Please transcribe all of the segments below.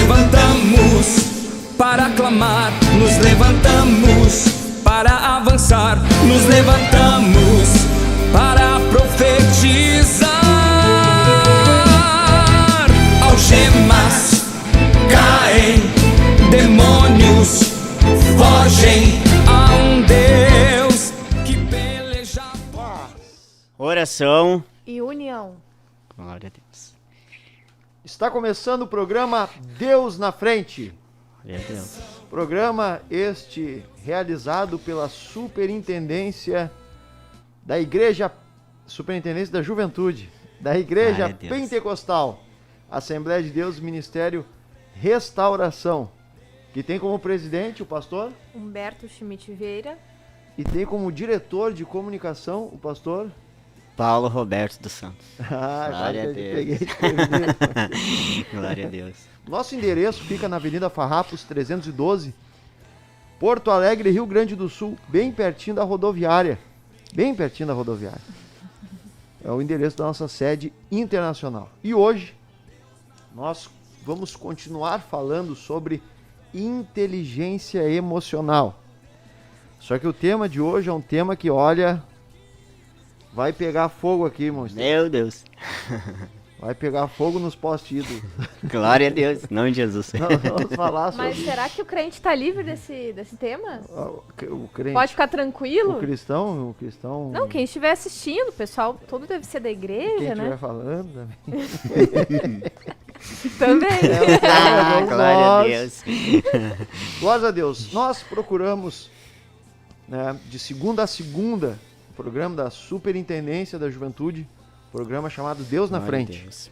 levantamos para clamar, nos levantamos para avançar, nos levantamos para profetizar. Algemas caem, demônios fogem, há um Deus que peleja. Oração e união. Glória a Deus. Está começando o programa Deus na Frente. Glória a Deus. Programa este realizado pela Superintendência da Igreja, Superintendência da Juventude, da Igreja Pentecostal, Assembleia de Deus, Ministério Restauração, que tem como presidente o pastor Humberto Schmidt Vieira e tem como diretor de comunicação o pastor Paulo Roberto dos Santos. Glória a Deus. Glória a Deus. Nosso endereço fica na Avenida Farrapos 312, Porto Alegre, Rio Grande do Sul, bem pertinho da rodoviária. Bem pertinho da rodoviária. É o endereço da nossa sede internacional. E hoje nós vamos continuar falando sobre inteligência emocional. Só que o tema de hoje é um tema que, olha, vai pegar fogo aqui, irmão. Meu Deus. Vai pegar fogo nos post-it. Glória a Deus. Em nome de Jesus. Nós vamos falar sobre... Mas será que o crente está livre desse tema? O crente... Pode ficar tranquilo? O cristão... Não, quem estiver assistindo, o pessoal todo deve ser da igreja, quem né? estiver falando também. Também. Glória a Deus. Glória a Deus. Nós procuramos, né, de segunda a segunda, o programa da Superintendência da Juventude, programa chamado Deus na Frente. Deus.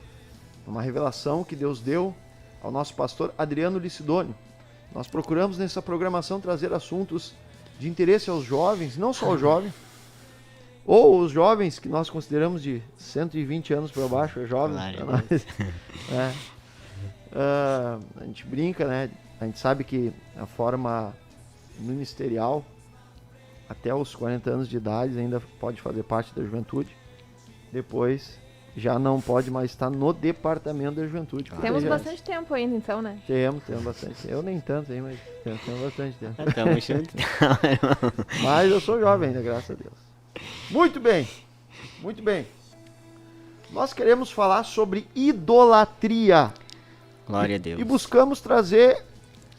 Uma revelação que Deus deu ao nosso pastor Adriano Licidônio. Nós procuramos nessa programação trazer assuntos de interesse aos jovens, não só aos jovens, ou os jovens que nós consideramos de 120 anos para baixo, é jovem para nós. A gente brinca, né? A gente sabe que a forma ministerial, até os 40 anos de idade, ainda pode fazer parte da juventude. Depois já não pode mais estar no departamento da juventude. Temos bastante tempo ainda, então, né? Temos bastante. Eu nem tanto, hein, mas temos bastante tempo. Tamo junto. Mas eu sou jovem ainda, graças a Deus. Muito bem. Nós queremos falar sobre idolatria. Glória a Deus. E buscamos trazer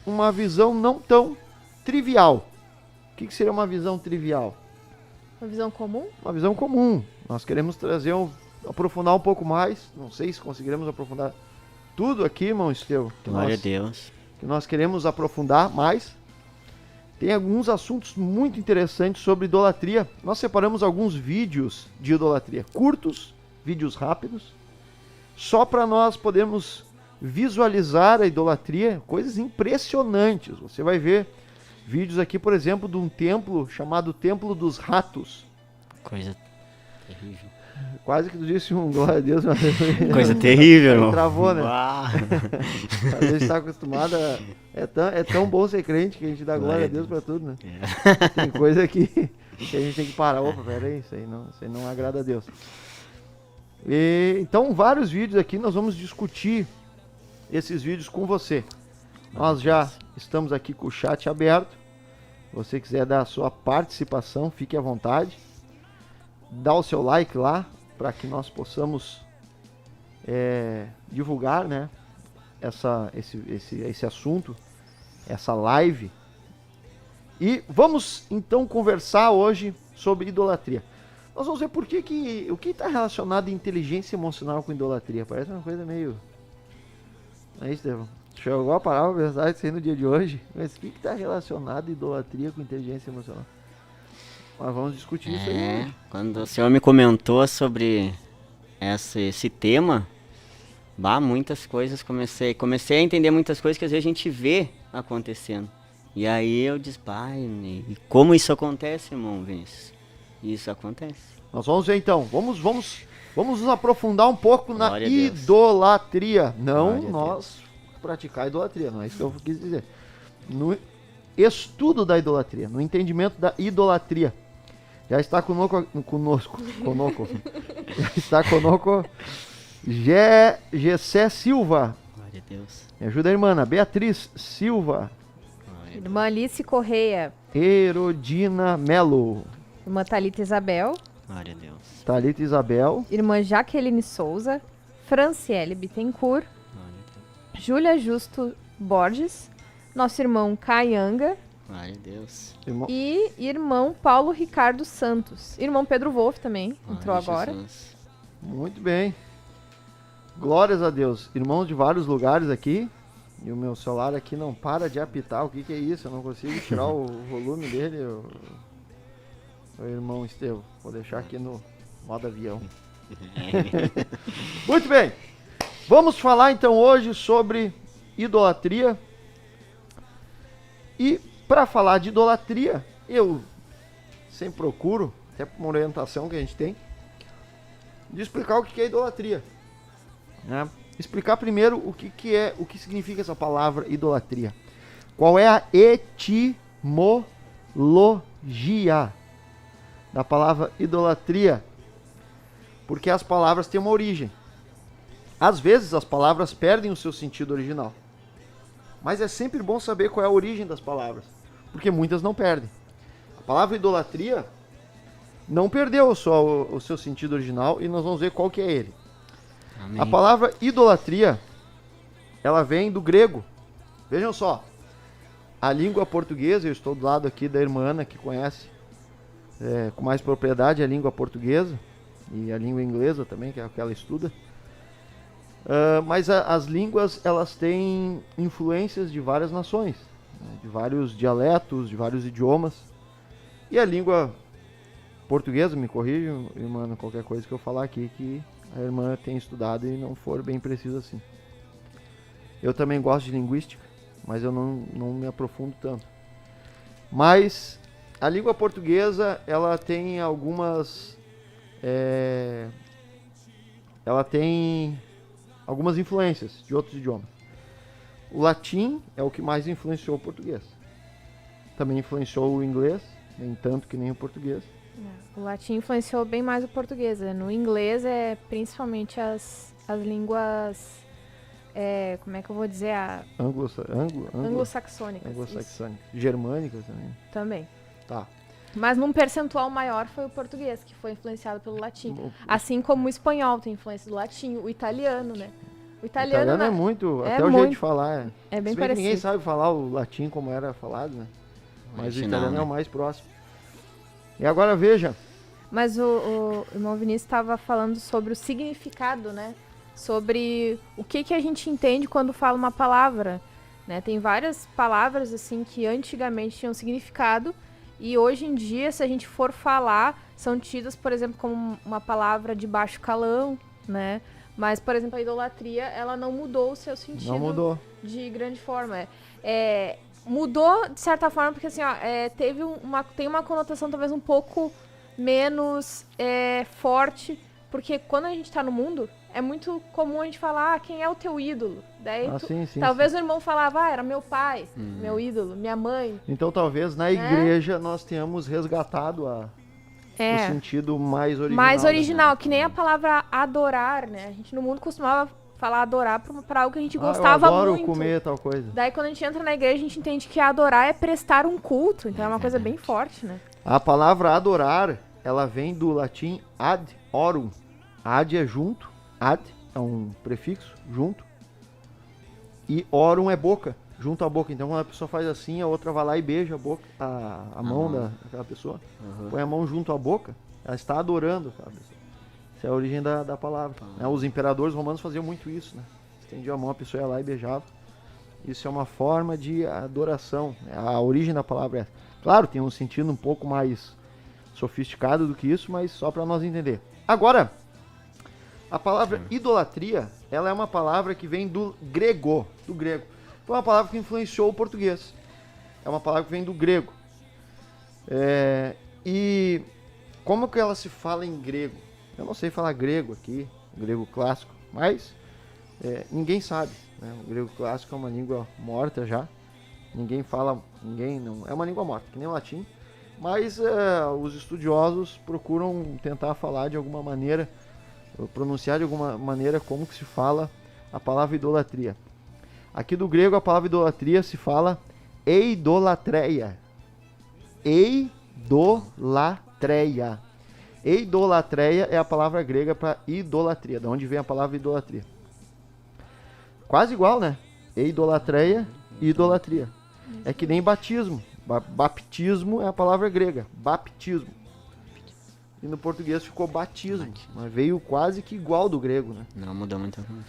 uma visão não tão trivial. O que seria uma visão trivial? Uma visão comum? Uma visão comum. Nós queremos aprofundar um pouco mais. Não sei se conseguiremos aprofundar tudo aqui, irmão Estevão. Glória a Deus. Que nós queremos aprofundar mais. Tem alguns assuntos muito interessantes sobre idolatria. Nós separamos alguns vídeos de idolatria curtos, vídeos rápidos, só para nós podermos visualizar a idolatria, coisas impressionantes. Você vai ver vídeos aqui, por exemplo, de um templo chamado Templo dos Ratos. Coisa terrível. Quase que tu disse um glória a Deus. Mas... Coisa terrível, irmão. Travou, né? A gente está acostumado a... É tão bom ser crente que a gente dá glória a Deus para tudo, né? Tem coisa que a gente tem que parar. Opa, peraí, isso aí não agrada a Deus. Então, vários vídeos aqui, nós vamos discutir esses vídeos com você. Nós já estamos aqui com o chat aberto. Se você quiser dar a sua participação, fique à vontade. Dá o seu like lá, para que nós possamos divulgar, né, esse assunto, essa live. E vamos então conversar hoje sobre idolatria. Nós vamos ver o que está relacionado a inteligência emocional com idolatria. Parece uma coisa meio... Não é isso, Estevão? Chegou a palavra, verdade, isso aí no dia de hoje. Mas o que está relacionado a idolatria com inteligência emocional? Nós vamos discutir isso aí hoje. Quando o senhor me comentou sobre esse tema, muitas coisas, comecei a entender muitas coisas que às vezes a gente vê acontecendo. E aí eu disse, pai, e como isso acontece, irmão Vinícius? Isso acontece. Nós vamos ver então, vamos nos aprofundar um pouco na idolatria. Não nós praticar a idolatria, não é isso que eu quis dizer. No estudo da idolatria, no entendimento da idolatria. Já está conosco. Já está conosco Gessé Silva. Glória a Deus. Me ajuda a irmã Ana Beatriz Silva. Glória a Irmã Alice Correia. Herodina Melo. Irmã Thalita Isabel. Deus. Glória a Deus. Thalita Isabel. Irmã Jaqueline Souza. Franciele Bittencourt. Glória a Deus. Júlia Justo Borges. Nosso irmão Caianga. Glória a Deus. Irmão, E irmão Paulo Ricardo Santos. Irmão Pedro Wolff também, Glória entrou a agora. Jesus. muito bem. Glórias a Deus. Irmãos de vários lugares aqui. E o meu celular aqui não para de apitar. O que é isso? Eu não consigo tirar o volume dele. O irmão Estevão. Vou deixar aqui no modo avião. Muito bem. Vamos falar então hoje sobre idolatria. E para falar de idolatria, eu sempre procuro, até por uma orientação que a gente tem, de explicar o que é idolatria. Né? Explicar primeiro o que significa essa palavra idolatria. Qual é a etimologia da palavra idolatria? Porque as palavras têm uma origem. Às vezes as palavras perdem o seu sentido original. Mas é sempre bom saber qual é a origem das palavras, porque muitas não perdem. A palavra idolatria não perdeu o seu sentido original e nós vamos ver qual que é ele. Amém. A palavra idolatria, ela vem do grego. Vejam só, a língua portuguesa, eu estou do lado aqui da irmã Ana, que conhece com mais propriedade a língua portuguesa e a língua inglesa também, que é a que ela estuda. Mas as línguas, elas têm influências de várias nações, né, de vários dialetos, de vários idiomas. E a língua portuguesa, me corrija, irmã, qualquer coisa que eu falar aqui que a irmã tem estudado e não for bem preciso assim. Eu também gosto de linguística, mas eu não me aprofundo tanto. Mas a língua portuguesa, ela tem algumas... ela tem algumas influências de outros idiomas. O latim é o que mais influenciou o português. Também influenciou o inglês, nem tanto que nem o português. O latim influenciou bem mais o português. No inglês é principalmente as línguas, como é que eu vou dizer? Anglo-saxônicas. Anglo-saxônicas. Germânicas também. Isso, também. Tá. Mas num percentual maior foi o português, que foi influenciado pelo latim. Assim como o espanhol tem influência do latim, o italiano, né? O italiano é muito, é até o jeito muito- de falar. é bem Se bem que ninguém parecido. sabe falar o latim como era falado, né? Mas o Original, italiano é o né? mais próximo. E agora veja, Mas o irmão Vinícius estava falando sobre o significado, né? Sobre o que a gente entende quando fala uma palavra, né? Tem várias palavras, assim, que antigamente tinham significado e hoje em dia, se a gente for falar, são tidas, por exemplo, como uma palavra de baixo calão, né? Mas, por exemplo, a idolatria, ela não mudou o seu sentido não mudou. de grande forma. Mudou de certa forma, porque assim, ó, tem uma conotação talvez um pouco menos forte, porque quando a gente tá no mundo, é muito comum a gente falar, quem é o teu ídolo? Daí, Sim, talvez o irmão falava, era meu pai, meu ídolo, minha mãe. Então talvez na igreja nós tenhamos resgatado o sentido mais original. Mais da original, que nem a palavra adorar, né? A gente no mundo costumava falar adorar pra algo que a gente gostava eu adoro muito. comer tal coisa. Daí quando a gente entra na igreja, a gente entende que adorar é prestar um culto, então é uma coisa bem forte, né? A palavra adorar, ela vem do latim ad orum. Ad é junto, ad é um prefixo, junto, e orum é boca, junto à boca. Então quando a pessoa faz assim, a outra vai lá e beija a boca, a mão daquela pessoa, põe a mão junto à boca, ela está adorando aquela pessoa. Essa é a origem da palavra. Né? Os imperadores romanos faziam muito isso, né? Estendiam a mão, a pessoa ia lá e beijava. Isso é uma forma de adoração. Né? A origem da palavra é essa. Claro, tem um sentido um pouco mais sofisticado do que isso, mas só para nós entender. Agora, a palavra idolatria, ela é uma palavra que vem do grego. Foi uma palavra que influenciou o português. É uma palavra que vem do grego. E como que ela se fala em grego? Eu não sei falar grego aqui, grego clássico, mas ninguém sabe. Né? O grego clássico é uma língua morta já. Ninguém não é uma língua morta, que nem o latim. Mas os estudiosos procuram tentar falar de alguma maneira, pronunciar de alguma maneira como que se fala a palavra idolatria. Aqui do grego a palavra idolatria se fala eidolatreia. Eidolatreia. Eidolatreia é a palavra grega para idolatria, da onde vem a palavra idolatria. Quase igual, né? Eidolatreia e idolatria. É que nem batismo. Baptismo é a palavra grega, baptismo. E no português ficou batismo, mas veio quase que igual do grego, né? Não mudou muita coisa.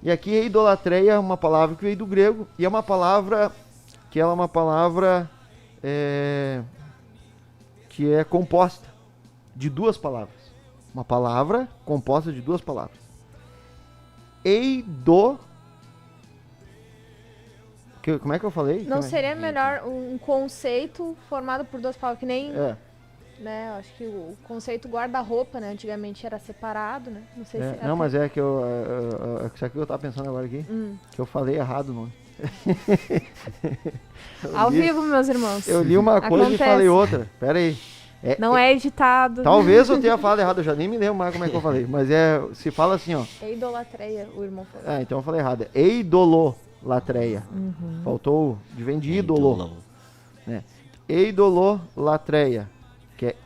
E aqui idolatreia é uma palavra que veio do grego e é uma palavra que ela é uma palavra que é composta de duas palavras. Uma palavra composta de duas palavras. Como é que eu falei? Não seria melhor um conceito formado por duas palavras, que nem... Né, eu acho que o conceito guarda-roupa, né, antigamente era separado, né? Não sei se... Não, mas é que eu... Isso aqui eu tava pensando agora aqui, que eu falei errado o nome. Ao vivo, meus irmãos. Eu li uma coisa Acontece. e falei outra. Pera aí. Não é editado. Talvez eu tenha falado errado, eu já nem me lembro mais como é que eu falei. Mas se fala assim, ó. É idolatreia, o irmão falou. Então eu falei errado. É eidolatreia. Faltou, vem de ídolo. Né? Eidolatreia. Que é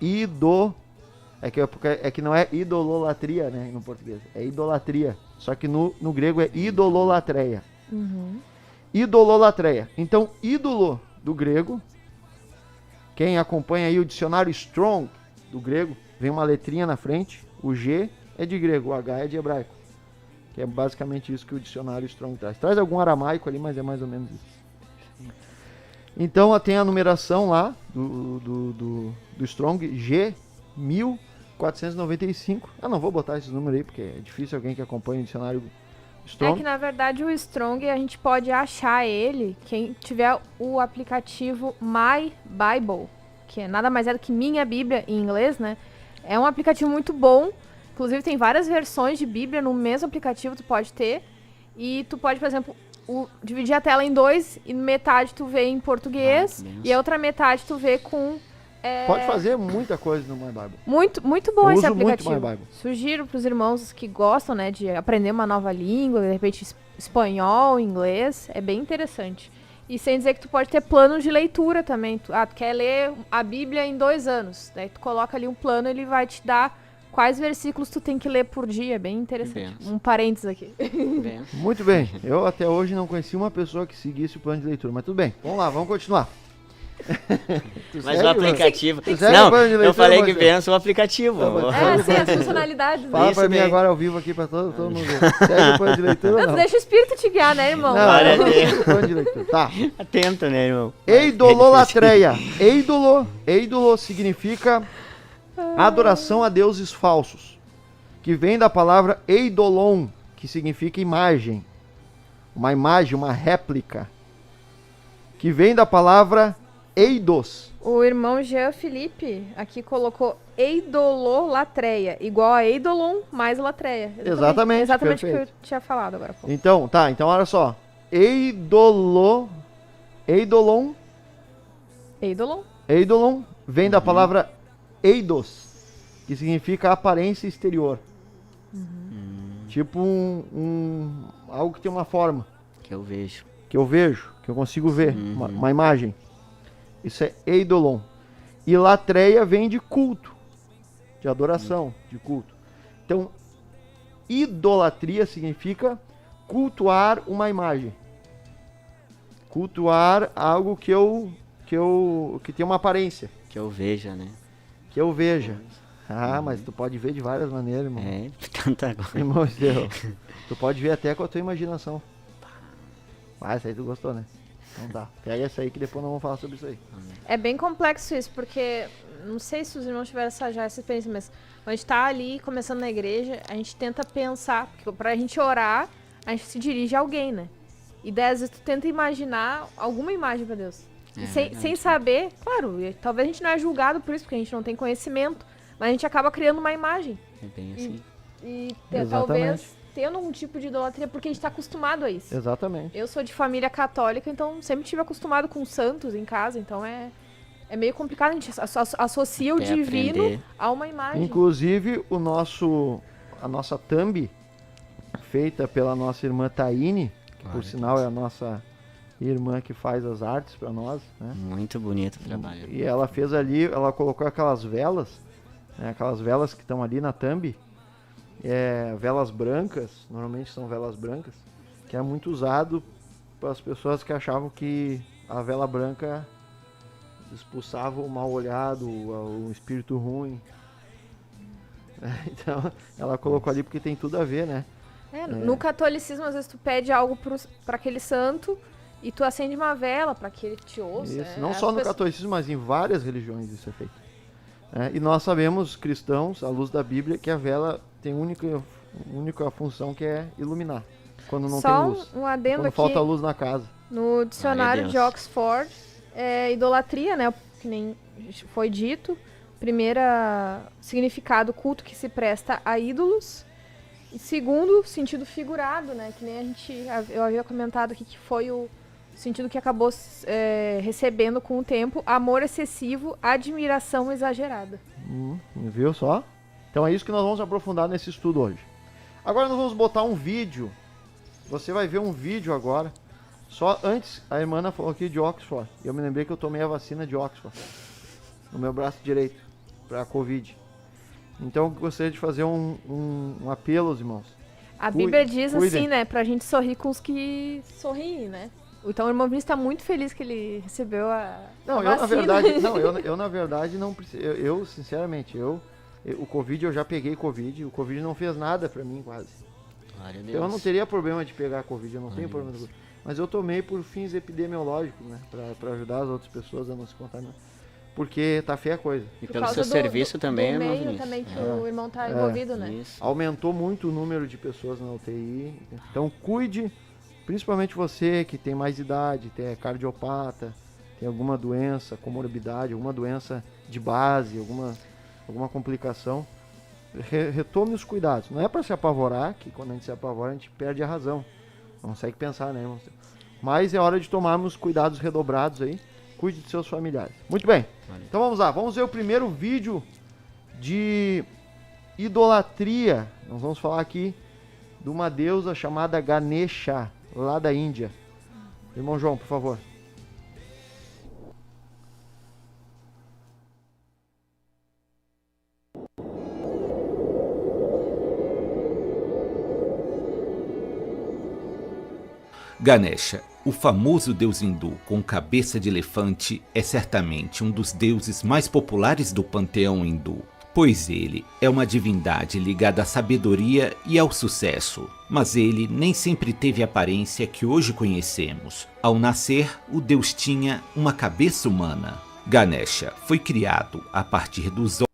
é que não é idolatria, né, no português. É idolatria. Só que no grego é idolatreia. Idolatreia. Então, ídolo do grego, quem acompanha aí o dicionário Strong do grego, vem uma letrinha na frente, o G é de grego, o H é de hebraico. Que é basicamente isso que o dicionário Strong traz. Traz algum aramaico ali, mas é mais ou menos isso. Então tem a numeração lá do Strong, G 1495. Não vou botar esses números aí, porque é difícil alguém que acompanha o dicionário Strong. É que na verdade o Strong a gente pode achar ele, quem tiver o aplicativo My Bible, que é nada mais é do que Minha Bíblia em inglês, né? É um aplicativo muito bom, inclusive tem várias versões de Bíblia no mesmo aplicativo, tu pode ter. E tu pode, por exemplo, dividir a tela em dois e metade tu vê em português e a outra metade tu vê com... Pode fazer muita coisa no My Bible. Muito bom esse aplicativo. Muito My Bible. Sugiro para os irmãos que gostam, né, de aprender uma nova língua, de repente espanhol, inglês, é bem interessante. E sem dizer que tu pode ter planos de leitura também. Tu quer ler a Bíblia em 2 anos, daí tu coloca ali um plano, ele vai te dar quais versículos tu tem que ler por dia, é bem interessante. Um parênteses aqui. Muito bem, eu até hoje não conheci uma pessoa que seguisse o plano de leitura, mas tudo bem, vamos lá, vamos continuar. Mas o aplicativo... Não, eu falei que pensa o aplicativo. Sim, as funcionalidades. Fala pra mim agora ao vivo aqui pra todo mundo ver. Segue o plano de leitura ou não? Deixa o espírito te guiar, né, irmão? Não, plano de leitura, tá. Atento, né, irmão? Eidolatreia. Ídolo significa adoração a deuses falsos, que vem da palavra eidolon, que significa imagem. Uma imagem, uma réplica, que vem da palavra eidos. O irmão Jean Felipe aqui colocou eidololatreia, igual a eidolon mais latreia. Exatamente o que eu tinha falado agora. Então olha só. Eidolon vem da palavra eidos, que significa aparência exterior. Tipo algo que tem uma forma. Que eu vejo. Que eu consigo ver. Uma imagem. Isso é eidolon. E latreia vem de culto, de adoração, de culto. Então, idolatria significa cultuar uma imagem. Cultuar algo que tem uma aparência. Que eu veja, né? Que eu veja. Mas tu pode ver de várias maneiras, irmão. Tanta coisa. Irmão, tu pode ver até com a tua imaginação. Essa aí tu gostou, né? Então tá, pega essa aí que depois nós vamos falar sobre isso aí. É bem complexo isso, porque não sei se os irmãos tiveram essa experiência, mas quando a gente tá ali começando na igreja, a gente tenta pensar, porque pra gente orar, a gente se dirige a alguém, né? E daí às vezes tu tenta imaginar alguma imagem pra Deus. E sem saber, claro, talvez a gente não é julgado por isso, porque a gente não tem conhecimento, mas a gente acaba criando uma imagem. É bem assim. E talvez tendo um tipo de idolatria, porque a gente tá acostumado a isso. Exatamente. Eu sou de família católica, então sempre tive acostumado com santos em casa, então é meio complicado, a gente associa o divino a uma imagem. Inclusive, a nossa thumb, feita pela nossa irmã Taine, que por sinal é a nossa irmã que faz as artes para nós, né? Muito bonito o trabalho. E ela fez ali, ela colocou aquelas velas, né? Aquelas velas que estão ali na thumb, velas brancas, normalmente são velas brancas, que é muito usado para as pessoas que achavam que a vela branca expulsava o mal-olhado, o espírito ruim. Então, ela colocou ali porque tem tudo a ver, né? No catolicismo, às vezes tu pede algo para aquele santo e tu acende uma vela para que ele te ouça. Isso, não só no catolicismo, mas em várias religiões isso é feito. E nós sabemos, cristãos, à luz da Bíblia, que a vela tem única função que é iluminar, quando não tem luz. Um adendo quando aqui, falta luz na casa. No dicionário de Oxford, idolatria, né, que nem foi dito, primeiro significado, culto que se presta a ídolos, e segundo, sentido figurado, né, que nem eu havia comentado aqui, que foi o sentido que acabou recebendo com o tempo, amor excessivo, admiração exagerada. Viu só? Então é isso que nós vamos aprofundar nesse estudo hoje. Agora nós vamos botar um vídeo, você vai ver um vídeo agora. Só antes, a Emana falou aqui de Oxford, e eu me lembrei que eu tomei a vacina de Oxford no meu braço direito, para a Covid. Então eu gostaria de fazer um apelo aos irmãos. A Bíblia diz assim, né, pra gente sorrir com os que sorriem, né? Então o irmão Vinícius está muito feliz que ele recebeu a vacina. Eu na verdade não preciso, eu sinceramente, o Covid, eu já peguei Covid, o Covid não fez nada pra mim quase. Glória a Deus. Então eu não teria problema de pegar Covid, eu não tenho problema de Covid. Mas eu tomei por fins epidemiológicos, né? Pra ajudar as outras pessoas a não se contaminar. Porque tá feia a coisa. E pelo seu serviço também, do irmão meio Vinícius. também que o irmão tá envolvido, né? Isso. Aumentou muito o número de pessoas na UTI. Então cuide, principalmente você que tem mais idade, é cardiopata, tem alguma doença, comorbidade, alguma doença de base, alguma complicação. Retome os cuidados. Não é para se apavorar, que quando a gente se apavora a gente perde a razão. Não consegue pensar, né, irmão? Mas é hora de tomarmos cuidados redobrados aí. Cuide de seus familiares. Muito bem. Então vamos lá. Vamos ver o primeiro vídeo de idolatria. Nós vamos falar aqui de uma deusa chamada Ganesha, lá da Índia. Irmão João, por favor. Ganesha, o famoso deus hindu com cabeça de elefante, é certamente um dos deuses mais populares do panteão hindu, pois ele é uma divindade ligada à sabedoria e ao sucesso. Mas ele nem sempre teve a aparência que hoje conhecemos. Ao nascer, o deus tinha uma cabeça humana. Ganesha foi criado a partir dos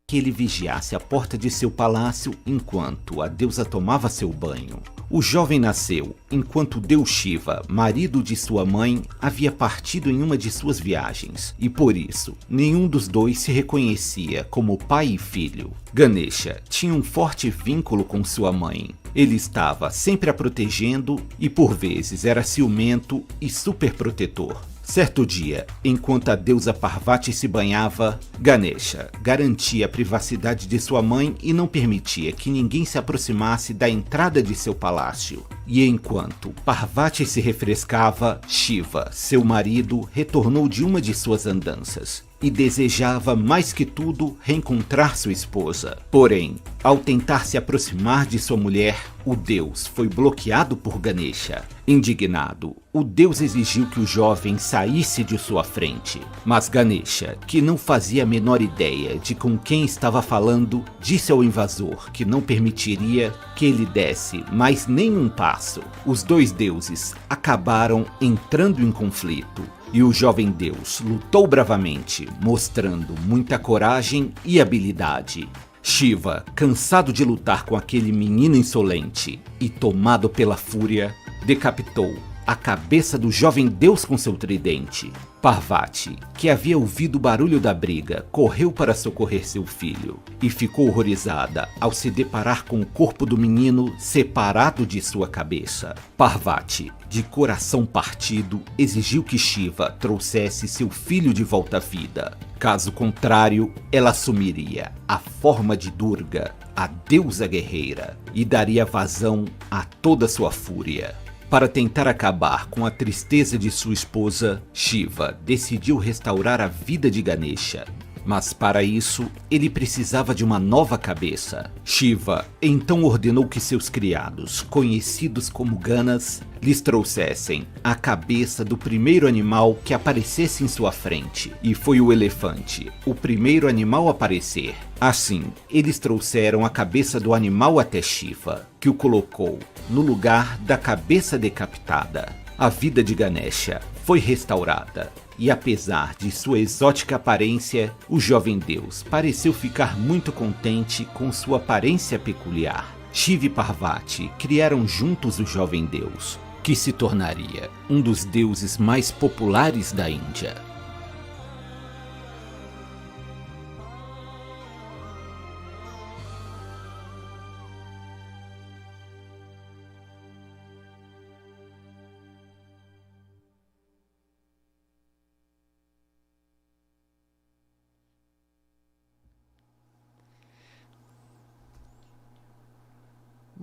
que ele vigiasse a porta de seu palácio enquanto a deusa tomava seu banho. O jovem nasceu enquanto o deus Shiva, marido de sua mãe, havia partido em uma de suas viagens, e por isso nenhum dos dois se reconhecia como pai e filho. Ganesha tinha um forte vínculo com sua mãe. Ele estava sempre a protegendo e por vezes era ciumento e superprotetor. Certo dia, enquanto a deusa Parvati se banhava, Ganesha garantia a privacidade de sua mãe e não permitia que ninguém se aproximasse da entrada de seu palácio. E enquanto Parvati se refrescava, Shiva, seu marido, retornou de uma de suas andanças e desejava mais que tudo reencontrar sua esposa. Porém, ao tentar se aproximar de sua mulher, o deus foi bloqueado por Ganesha. Indignado, o deus exigiu que o jovem saísse de sua frente. Mas Ganesha, que não fazia a menor ideia de com quem estava falando, disse ao invasor que não permitiria que ele desse mais nenhum passo. Os dois deuses acabaram entrando em conflito. E o jovem deus lutou bravamente, mostrando muita coragem e habilidade. Shiva, cansado de lutar com aquele menino insolente e tomado pela fúria, decapitou a cabeça do jovem deus com seu tridente. Parvati, que havia ouvido o barulho da briga, correu para socorrer seu filho e ficou horrorizada ao se deparar com o corpo do menino separado de sua cabeça. Parvati, de coração partido, exigiu que Shiva trouxesse seu filho de volta à vida. Caso contrário, ela assumiria a forma de Durga, a deusa guerreira, e daria vazão a toda sua fúria. Para tentar acabar com a tristeza de sua esposa, Shiva decidiu restaurar a vida de Ganesha. Mas para isso, ele precisava de uma nova cabeça. Shiva então ordenou que seus criados, conhecidos como Ganas, lhes trouxessem a cabeça do primeiro animal que aparecesse em sua frente. E foi o elefante, o primeiro animal a aparecer. Assim, eles trouxeram a cabeça do animal até Shiva, que o colocou no lugar da cabeça decapitada. A vida de Ganesha foi restaurada. E apesar de sua exótica aparência, o jovem deus pareceu ficar muito contente com sua aparência peculiar. Shiva e Parvati criaram juntos o jovem deus, que se tornaria um dos deuses mais populares da Índia.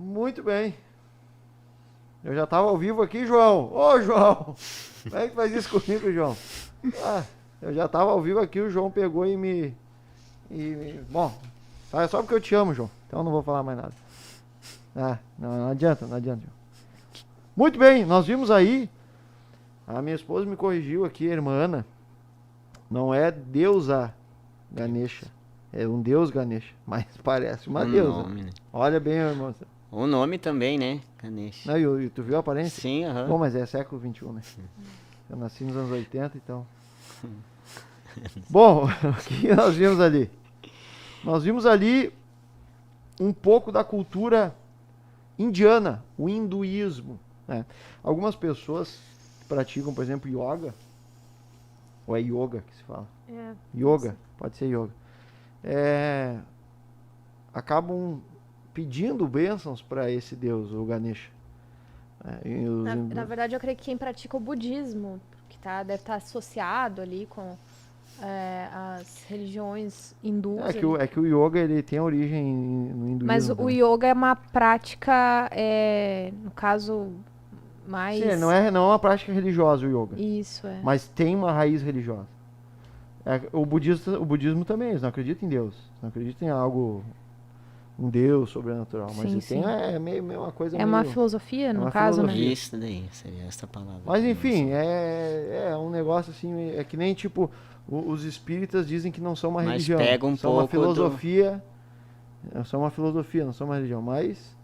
Muito bem. Eu já estava ao vivo aqui, João. Ô, João! Como é que faz isso comigo, João? Ah, eu já estava ao vivo aqui, o João pegou e me... Bom, é só porque eu te amo, João. Então eu não vou falar mais nada. Ah, não adianta, João. Muito bem, nós vimos aí... A minha esposa me corrigiu aqui, a irmã Ana. Não é deusa Ganesha. É um deus Ganesha. Mas parece uma deusa. Nome, né? Olha bem, irmão. O nome também, né? Ganesha. Não, e tu viu a aparência? Sim, aham. Bom, mas é século XXI, né? Eu nasci nos anos 80, então... Bom, o que nós vimos ali? Nós vimos ali um pouco da cultura indiana, o hinduísmo, né? Algumas pessoas praticam, por exemplo, yoga, ou é yoga que se fala? É. Yoga, pode ser yoga. Acabam pedindo bênçãos para esse deus, o Ganesha. Na verdade, eu creio que quem pratica o budismo, que deve estar associado ali com as religiões hindus. É que o yoga ele tem origem no hinduísmo. Mas o também. yoga é uma prática, no caso, mais... Sim, não é uma prática religiosa o yoga. Isso, é. Mas tem uma raiz religiosa. O budismo também, eles não acreditam em Deus. Não acreditam em algo, um Deus sobrenatural. Mas Sim, tem sim. meio uma coisa É uma filosofia, no uma caso, filosofia. né? Isso daí, seria essa palavra. Mas enfim, é um negócio assim, é que nem tipo, os espíritas dizem que não são uma Mas religião. pega um são uma pouco filosofia. São uma filosofia, não são uma religião. Mas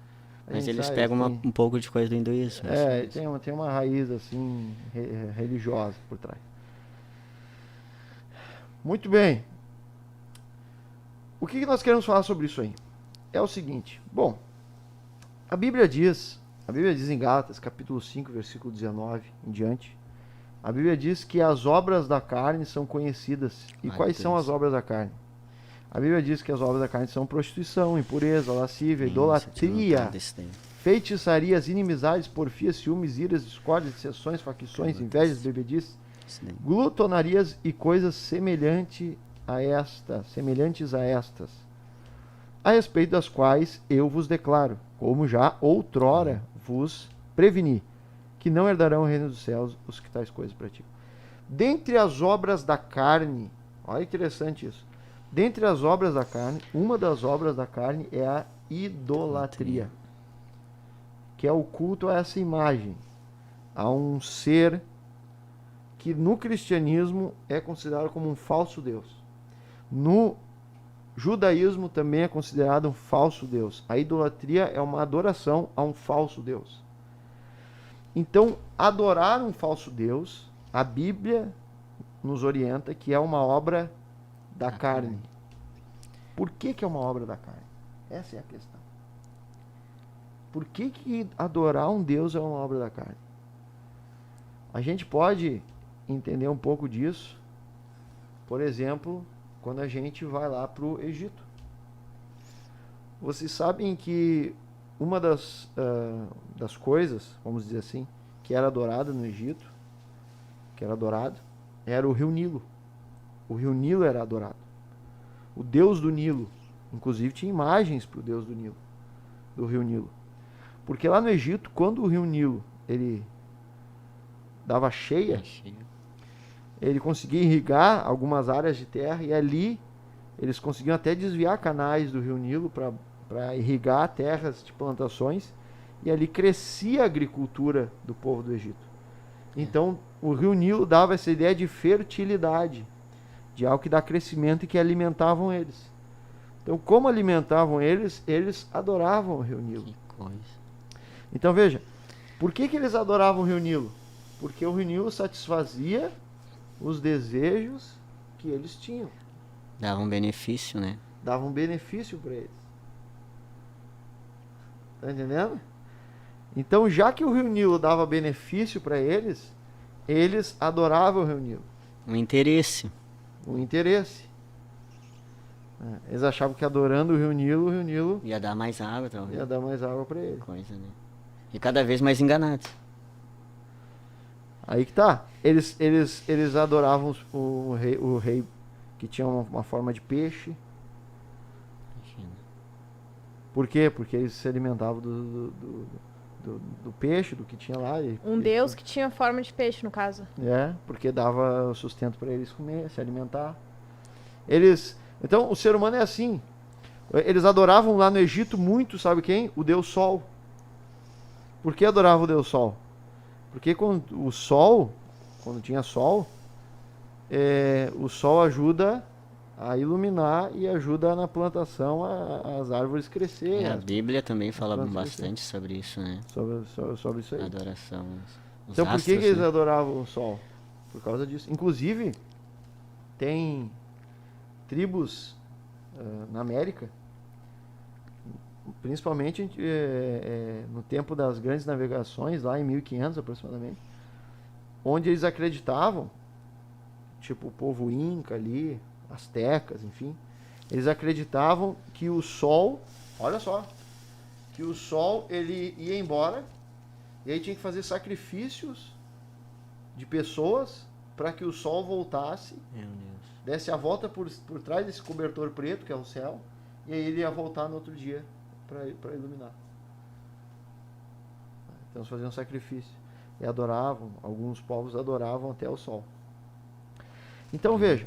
Eles pegam um pouco de coisa do hinduísmo. tem uma raiz assim, religiosa por trás. Muito bem. O que nós queremos falar sobre isso aí? É o seguinte. Bom, a Bíblia diz em Gálatas, capítulo 5, versículo 19 em diante, a Bíblia diz que as obras da carne são conhecidas. E quais são as obras da carne? A Bíblia diz que as obras da carne são prostituição, impureza, lascívia, idolatria, feitiçarias, inimizades, porfias, ciúmes, iras, discórdias, dissensões, facções, invejas, bebedices, glutonarias e coisas semelhantes a estas, a respeito das quais eu vos declaro, como já outrora vos preveni, que não herdarão o reino dos céus os que tais coisas praticam. Dentre as obras da carne, olha interessante isso, dentre as obras da carne, uma das obras da carne é a idolatria, que é o culto a essa imagem, a um ser que no cristianismo é considerado como um falso Deus. No judaísmo também é considerado um falso Deus. A idolatria é uma adoração a um falso Deus. Então, adorar um falso Deus, a Bíblia nos orienta que é uma obra da carne. Por que é uma obra da carne? Essa é a questão. Por que adorar um Deus é uma obra da carne? A gente pode entender um pouco disso, por exemplo, quando a gente vai lá para o Egito. Vocês sabem que uma das coisas, vamos dizer assim, que era adorada no Egito, que era adorado, era o rio Nilo. O rio Nilo era adorado. O deus do Nilo. Inclusive tinha imagens para o deus do Nilo, do rio Nilo. Porque lá no Egito, quando o rio Nilo ele dava cheia, ele conseguia irrigar algumas áreas de terra, e ali eles conseguiam até desviar canais do rio Nilo para irrigar terras de plantações, e ali crescia a agricultura do povo do Egito. Então o rio Nilo dava essa ideia de fertilidade, de algo que dá crescimento e que alimentavam eles. Então, como alimentavam eles, eles adoravam o rio Nilo. Que coisa. Então veja, por que eles adoravam o rio Nilo? Porque o rio Nilo satisfazia os desejos que eles tinham. Dava um benefício, né? Dava um benefício para eles. Tá entendendo? Então, já que o rio Nilo dava benefício para eles, eles adoravam o rio Nilo. Um interesse. Um interesse. Eles achavam que adorando o rio Nilo Ia dar mais água, talvez. ia dar mais água para eles. Coisa, né? E cada vez mais enganados. Aí que tá. Eles adoravam o rei que tinha uma forma de peixe. Imagina. Por quê? Porque eles se alimentavam do peixe, do que tinha lá. Um deus que tinha forma de peixe, no caso. Porque dava sustento para eles comer, se alimentar. Então, o ser humano é assim. Eles adoravam lá no Egito muito, sabe quem? O Deus Sol. Por que adoravam o Deus Sol? Porque quando tinha sol, o sol ajuda a iluminar e ajuda na plantação as árvores crescerem. A Bíblia também fala plantas bastante sobre isso, né? Sobre isso aí. Adoração. Os Então, por que astros, eles né? adoravam o sol? Por causa disso. Inclusive, tem tribos na América, principalmente no tempo das grandes navegações, lá em 1500 aproximadamente, onde eles acreditavam, tipo o povo Inca ali, astecas, enfim, eles acreditavam que o sol, olha só, que o sol ele ia embora e aí tinha que fazer sacrifícios de pessoas para que o sol voltasse, Meu Deus. desse a volta por trás desse cobertor preto que é o céu, e aí ele ia voltar no outro dia para iluminar. Então eles faziam sacrifício e adoravam, alguns povos adoravam até o sol. Então veja,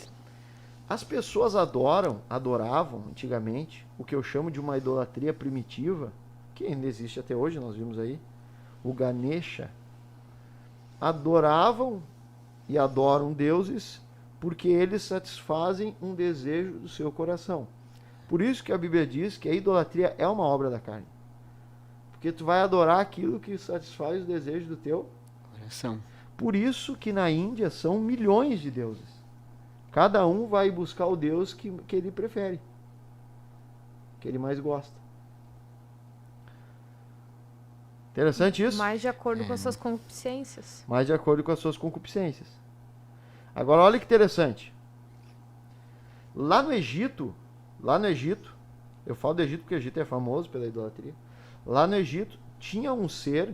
as pessoas adoravam antigamente o que eu chamo de uma idolatria primitiva, que ainda existe até hoje, nós vimos aí, o Ganesha. Adoravam e adoram deuses porque eles satisfazem um desejo do seu coração. Por isso que a Bíblia diz que a idolatria é uma obra da carne. Porque tu vai adorar aquilo que satisfaz o desejo do teu Coração. Por isso que na Índia são milhões de deuses. Cada um vai buscar o Deus que ele prefere, que ele mais gosta. Interessante isso? Mais de acordo com as suas concupiscências. Mais de acordo com as suas concupiscências. Agora olha que interessante. Lá no Egito, eu falo do Egito porque o Egito é famoso pela idolatria. Lá no Egito tinha um ser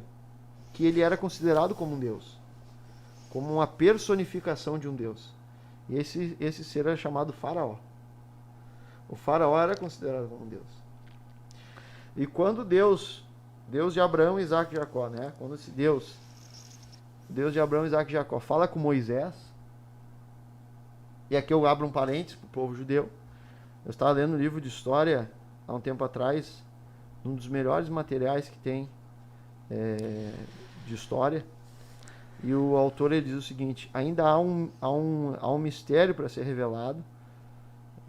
que ele era considerado como um deus, como uma personificação de um deus. E esse ser era chamado Faraó. O Faraó era considerado como um deus. E quando Deus de Abraão, Isaac e Jacó, né? Quando esse Deus de Abraão, Isaac e Jacó, fala com Moisés, e aqui eu abro um parênteses para o povo judeu. Eu estava lendo um livro de história há um tempo atrás, um dos melhores materiais que tem de história, e o autor ele diz o seguinte: ainda há um mistério para ser revelado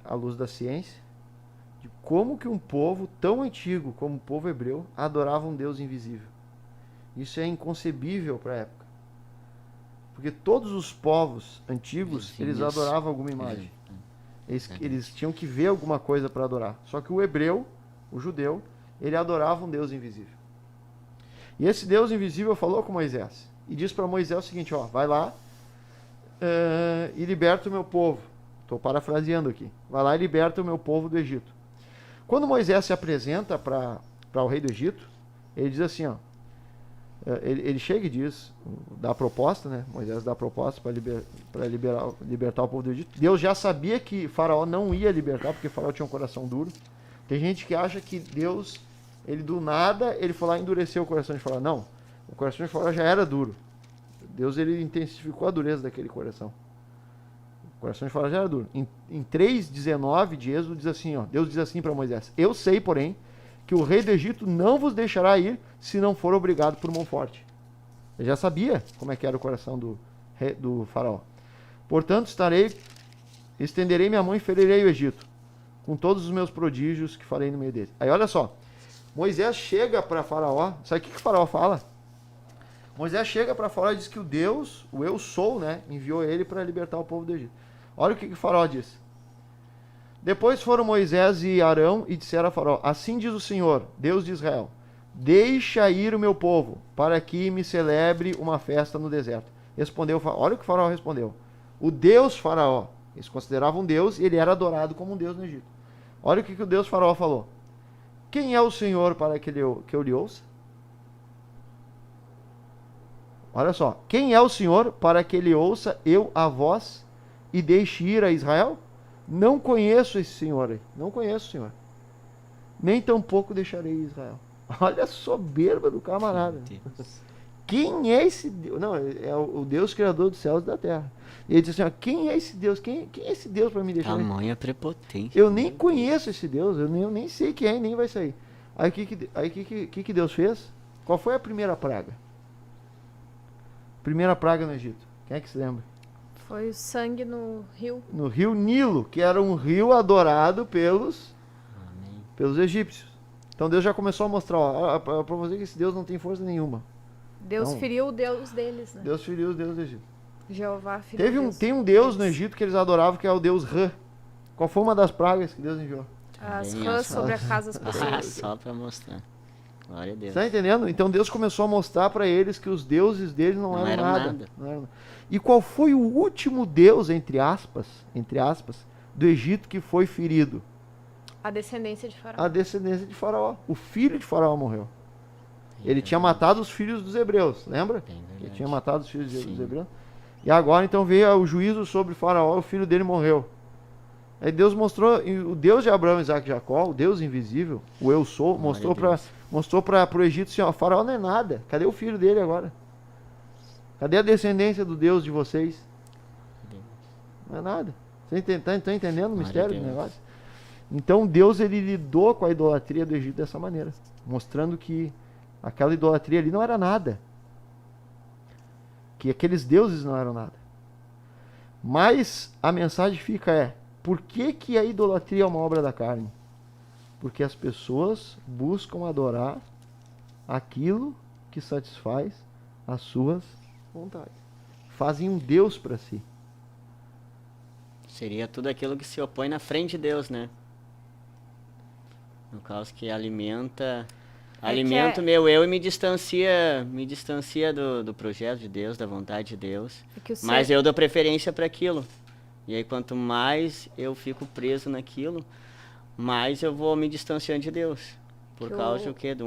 à luz da ciência, de como que um povo tão antigo como o povo hebreu adorava um Deus invisível. Isso é inconcebível para a época, porque todos os povos antigos eles adoravam alguma imagem. Eles tinham que ver alguma coisa para adorar. Só que o hebreu, o judeu, ele adorava um Deus invisível. E esse Deus invisível falou com Moisés. e diz para Moisés o seguinte, ó, vai lá e liberta o meu povo. Estou parafraseando aqui. Vai lá e liberta o meu povo do Egito. Quando Moisés se apresenta para o rei do Egito, ele diz assim, ó, ele chega e diz, dá a proposta, né? Moisés dá a proposta para libertar o povo do Egito. Deus já sabia que Faraó não ia libertar, porque Faraó tinha um coração duro. Tem gente que acha que Deus, ele do nada, ele foi lá e endureceu o coração de Faraó. Não, o coração de Faraó já era duro. Deus, ele intensificou a dureza daquele coração. O coração de Faraó já era duro. Em 3:19 de Êxodo diz assim, ó, Deus diz assim para Moisés, eu sei, porém, que o rei do Egito não vos deixará ir se não for obrigado por mão forte. Ele já sabia como é que era o coração do Faraó. Portanto, estenderei minha mão e ferirei o Egito, com todos os meus prodígios que farei no meio dele. Aí olha só, Moisés chega para Faraó, sabe o que Faraó fala? Moisés chega para Faraó e diz que o Deus, o Eu Sou, né, enviou ele para libertar o povo do Egito. Olha o que Faraó diz. Depois foram Moisés e Arão e disseram a Faraó, assim diz o Senhor, Deus de Israel, deixa ir o meu povo, para que me celebre uma festa no deserto. Respondeu, olha o que Faraó respondeu. O Deus Faraó, eles consideravam um Deus e ele era adorado como um Deus no Egito. Olha o que o Deus Faraó falou. Quem é o Senhor para que eu lhe ouça? Olha só, quem é o Senhor para que ele ouça eu a voz e deixe ir a Israel? Não conheço esse Senhor aí. Não conheço o Senhor. Nem tampouco deixarei Israel. Olha a soberba do camarada. Quem é esse Deus? Não, é o Deus criador dos céus e da terra. E ele diz assim, ó, quem é esse Deus? Quem é esse Deus para me deixar? Tamanha prepotência. Eu nem conheço esse Deus. Eu nem sei quem é e nem vai sair. Aí o que Deus fez? Qual foi a primeira praga? Primeira praga no Egito. Quem é que se lembra? Foi o sangue no rio. No rio Nilo, que era um rio adorado pelos egípcios. Então Deus já começou a mostrar, para você que esse Deus não tem força nenhuma. Deus Então, feriu o Deus deles, né? Deus feriu os deuses do Egito. Jeová feriu Tem um Deus no Egito que eles adoravam, que é o Deus Ra. Qual foi uma das pragas que Deus enviou? As Bem, rãs só- sobre a casa das Ah, pessoas. só pra mostrar. Glória a Deus. Você tá entendendo? Então Deus começou a mostrar para eles que os deuses deles não eram nada. Não eram nada. E qual foi o último Deus, entre aspas, do Egito que foi ferido? A descendência de Faraó. A descendência de Faraó. O filho de Faraó morreu. Ele tinha matado os filhos dos hebreus, lembra? Bem Ele verdade. tinha matado os filhos dos Sim. hebreus. E agora então veio o juízo sobre Faraó, o filho dele morreu. Aí Deus mostrou, e o Deus de Abraão, Isaac e Jacó, o Deus invisível, o Eu Sou, mostrou para o Egito assim, ó, Faraó não é nada. Cadê o filho dele agora? Cadê a descendência do Deus de vocês? Não é nada. Você está entendendo o mistério do negócio? Então Deus, ele lidou com a idolatria do Egito dessa maneira, mostrando que aquela idolatria ali não era nada, que aqueles deuses não eram nada. Mas a mensagem fica por que a idolatria é uma obra da carne? Porque as pessoas buscam adorar aquilo que satisfaz as suas vontades. Fazem um Deus para si. Seria tudo aquilo que se opõe na frente de Deus, né? No caso que alimenta o meu eu e me distancia do projeto de Deus, da vontade de Deus. Mas eu dou preferência para aquilo. E aí quanto mais eu fico preso naquilo, mais eu vou me distanciando de Deus. Por causa do quê? De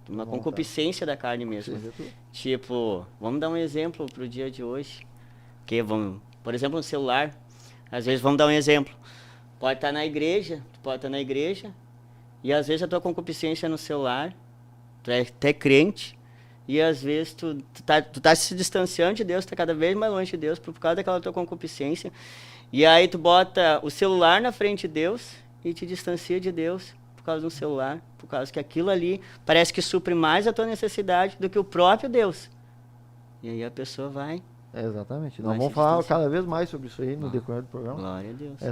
uma concupiscência da carne mesmo. Tipo, vamos dar um exemplo pro dia de hoje. Por exemplo, no celular. Às vezes, vamos dar um exemplo. Pode estar na igreja, e às vezes a tua concupiscência no celular, tu é até crente, e às vezes tu tá se distanciando de Deus, tá cada vez mais longe de Deus por causa daquela tua concupiscência. E aí tu bota o celular na frente de Deus e te distancia de Deus por causa do celular, por causa que aquilo ali parece que supre mais a tua necessidade do que o próprio Deus. E aí a pessoa vai... Exatamente. Nós vamos falar cada vez mais sobre isso aí no decorrer do programa. Glória a Deus.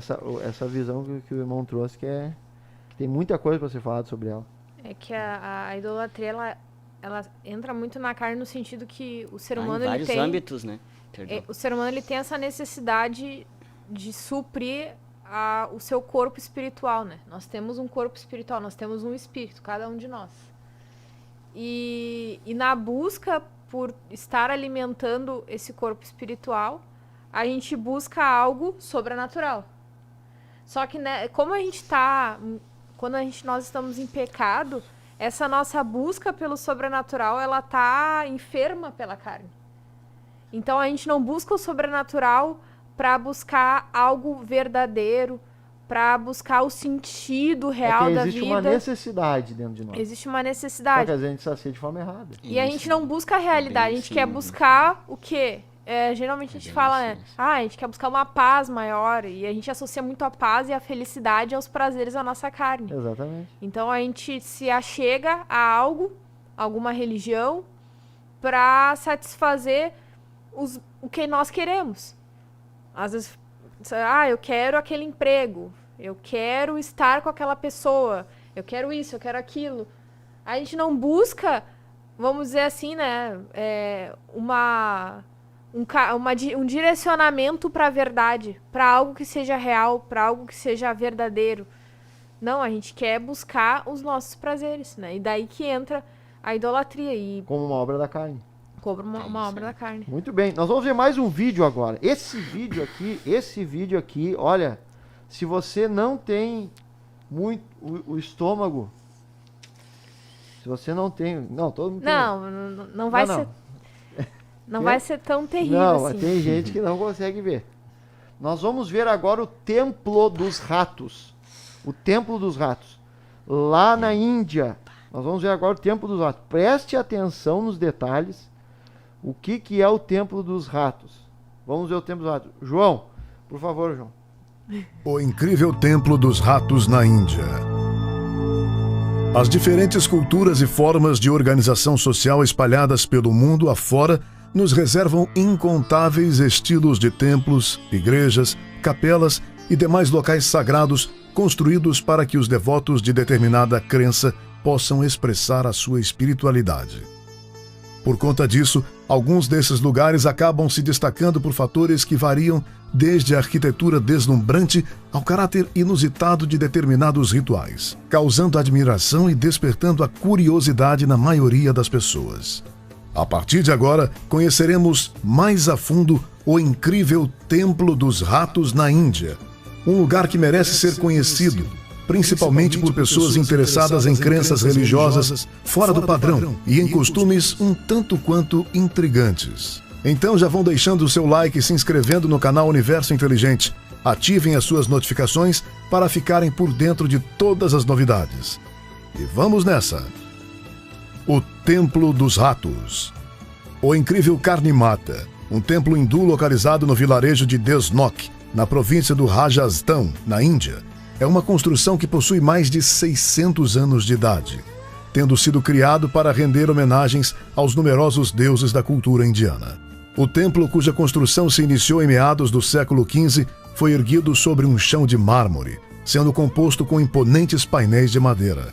Essa visão que o irmão trouxe, que tem muita coisa para ser falado sobre ela. É que a idolatria, ela entra muito na carne no sentido que o ser humano, em vários ele tem... âmbitos, né? O ser humano, ele tem essa necessidade de suprir o seu corpo espiritual, né? Nós temos um corpo espiritual, nós temos um espírito, cada um de nós. E na busca por estar alimentando esse corpo espiritual, a gente busca algo sobrenatural. Só que, né, como a gente tá... Quando nós estamos em pecado, essa nossa busca pelo sobrenatural, ela tá enferma pela carne. Então, a gente não busca o sobrenatural para buscar algo verdadeiro, para buscar o sentido real da vida. Existe uma necessidade dentro de nós. Existe uma Só necessidade. que a gente sacia de forma errada. E a gente não busca a realidade, a gente quer buscar o quê? Geralmente a gente fala, né? A gente quer buscar uma paz maior, e a gente associa muito a paz e a felicidade aos prazeres da nossa carne. Exatamente. Então a gente se achega a algo, alguma religião, para satisfazer o que nós queremos. Às vezes, eu quero aquele emprego, eu quero estar com aquela pessoa, eu quero isso, eu quero aquilo. A gente não busca, vamos dizer assim, né, um direcionamento para a verdade, para algo que seja real, para algo que seja verdadeiro. Não, a gente quer buscar os nossos prazeres, né? E daí que entra a idolatria. Como uma obra da carne. Como uma obra da carne. Muito bem, nós vamos ver mais um vídeo agora. Esse vídeo aqui, olha, se você não tem muito o estômago, se você não tem, não, todo mundo tem. Não vai ser. Não vai ser tão terrível não, assim. Não, tem gente que não consegue ver. Nós vamos ver agora o Templo dos Ratos. O Templo dos Ratos. Lá na Índia. Nós vamos ver agora o Templo dos Ratos. Preste atenção nos detalhes. O que é o Templo dos Ratos? Vamos ver o Templo dos Ratos. João, por favor, João. O incrível Templo dos Ratos na Índia. As diferentes culturas e formas de organização social espalhadas pelo mundo afora nos reservam incontáveis estilos de templos, igrejas, capelas e demais locais sagrados construídos para que os devotos de determinada crença possam expressar a sua espiritualidade. Por conta disso, alguns desses lugares acabam se destacando por fatores que variam desde a arquitetura deslumbrante ao caráter inusitado de determinados rituais, causando admiração e despertando a curiosidade na maioria das pessoas. A partir de agora, conheceremos mais a fundo o incrível Templo dos Ratos na Índia, um lugar que merece ser conhecido, principalmente por pessoas interessadas em crenças religiosas fora do padrão e em costumes um tanto quanto intrigantes. Então já vão deixando o seu like e se inscrevendo no canal Universo Inteligente. Ativem as suas notificações para ficarem por dentro de todas as novidades. E vamos nessa! O Templo dos Ratos. O incrível Karnimata, um templo hindu localizado no vilarejo de Desnok, na província do Rajastão, na Índia, é uma construção que possui mais de 600 anos de idade, tendo sido criado para render homenagens aos numerosos deuses da cultura indiana. O templo, cuja construção se iniciou em meados do século XV, foi erguido sobre um chão de mármore, sendo composto com imponentes painéis de madeira.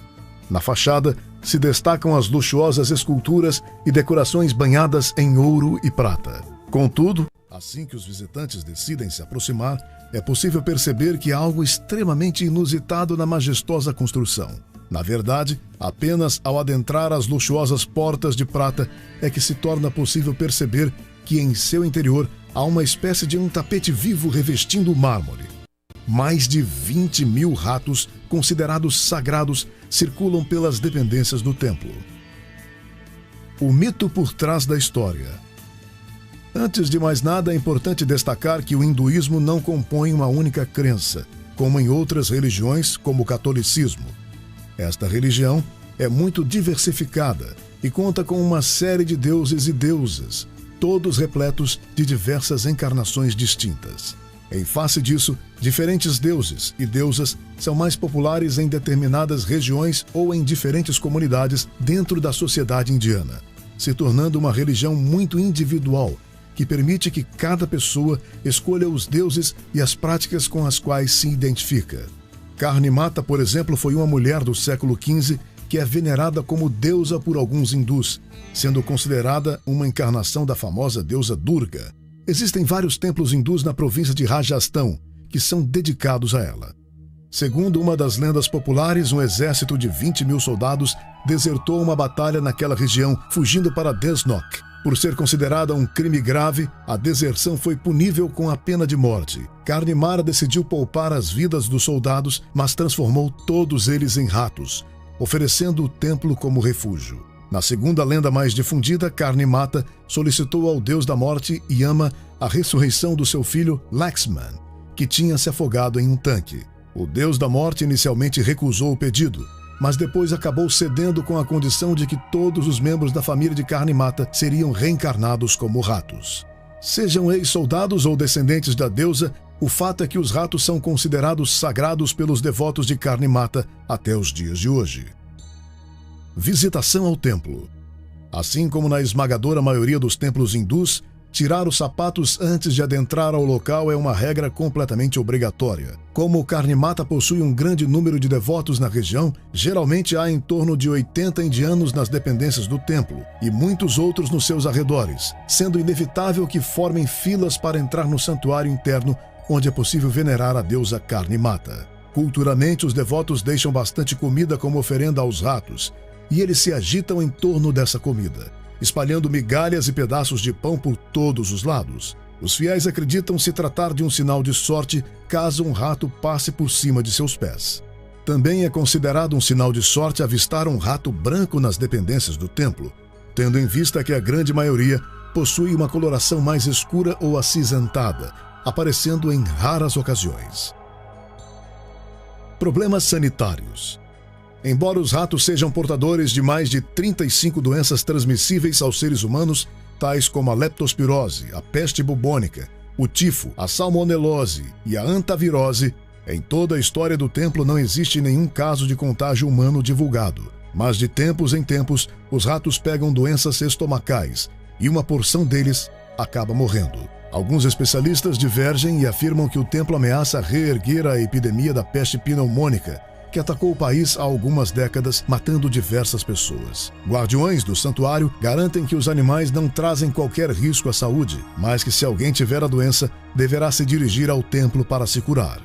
Na fachada, se destacam as luxuosas esculturas e decorações banhadas em ouro e prata. Contudo, assim que os visitantes decidem se aproximar, é possível perceber que há algo extremamente inusitado na majestosa construção. Na verdade, apenas ao adentrar as luxuosas portas de prata é que se torna possível perceber que em seu interior há uma espécie de um tapete vivo revestindo o mármore. Mais de 20 mil ratos, considerados sagrados, circulam pelas dependências do templo. O mito por trás da história. Antes de mais nada, é importante destacar que o hinduísmo não compõe uma única crença, como em outras religiões, como o catolicismo. Esta religião é muito diversificada e conta com uma série de deuses e deusas, todos repletos de diversas encarnações distintas. Em face disso, diferentes deuses e deusas são mais populares em determinadas regiões ou em diferentes comunidades dentro da sociedade indiana, se tornando uma religião muito individual, que permite que cada pessoa escolha os deuses e as práticas com as quais se identifica. Karnimata, por exemplo, foi uma mulher do século XV que é venerada como deusa por alguns hindus, sendo considerada uma encarnação da famosa deusa Durga. Existem vários templos hindus na província de Rajastão, que são dedicados a ela. Segundo uma das lendas populares, um exército de 20 mil soldados desertou uma batalha naquela região, fugindo para Desnok. Por ser considerada um crime grave, a deserção foi punível com a pena de morte. Carnimara decidiu poupar as vidas dos soldados, mas transformou todos eles em ratos, oferecendo o templo como refúgio. Na segunda lenda mais difundida, Carnimata solicitou ao deus da morte, Yama, a ressurreição do seu filho Laxman, que tinha se afogado em um tanque. O deus da morte inicialmente recusou o pedido, mas depois acabou cedendo com a condição de que todos os membros da família de Carnimata seriam reencarnados como ratos. Sejam ex-soldados ou descendentes da deusa, o fato é que os ratos são considerados sagrados pelos devotos de Carnimata até os dias de hoje. Visitação ao templo. Assim como na esmagadora maioria dos templos hindus, tirar os sapatos antes de adentrar ao local é uma regra completamente obrigatória. Como o Carnimata possui um grande número de devotos na região, geralmente há em torno de 80 indianos nas dependências do templo e muitos outros nos seus arredores, sendo inevitável que formem filas para entrar no santuário interno, onde é possível venerar a deusa Carnimata. Culturalmente, os devotos deixam bastante comida como oferenda aos ratos, e eles se agitam em torno dessa comida, espalhando migalhas e pedaços de pão por todos os lados. Os fiéis acreditam se tratar de um sinal de sorte caso um rato passe por cima de seus pés. Também é considerado um sinal de sorte avistar um rato branco nas dependências do templo, tendo em vista que a grande maioria possui uma coloração mais escura ou acinzentada, aparecendo em raras ocasiões. Problemas sanitários. Embora os ratos sejam portadores de mais de 35 doenças transmissíveis aos seres humanos, tais como a leptospirose, a peste bubônica, o tifo, a salmonelose e a antavirose, em toda a história do templo não existe nenhum caso de contágio humano divulgado. Mas de tempos em tempos, os ratos pegam doenças estomacais e uma porção deles acaba morrendo. Alguns especialistas divergem e afirmam que o templo ameaça reerguer a epidemia da peste pneumônica, que atacou o país há algumas décadas, matando diversas pessoas. Guardiões do santuário garantem que os animais não trazem qualquer risco à saúde, mas que se alguém tiver a doença, deverá se dirigir ao templo para se curar.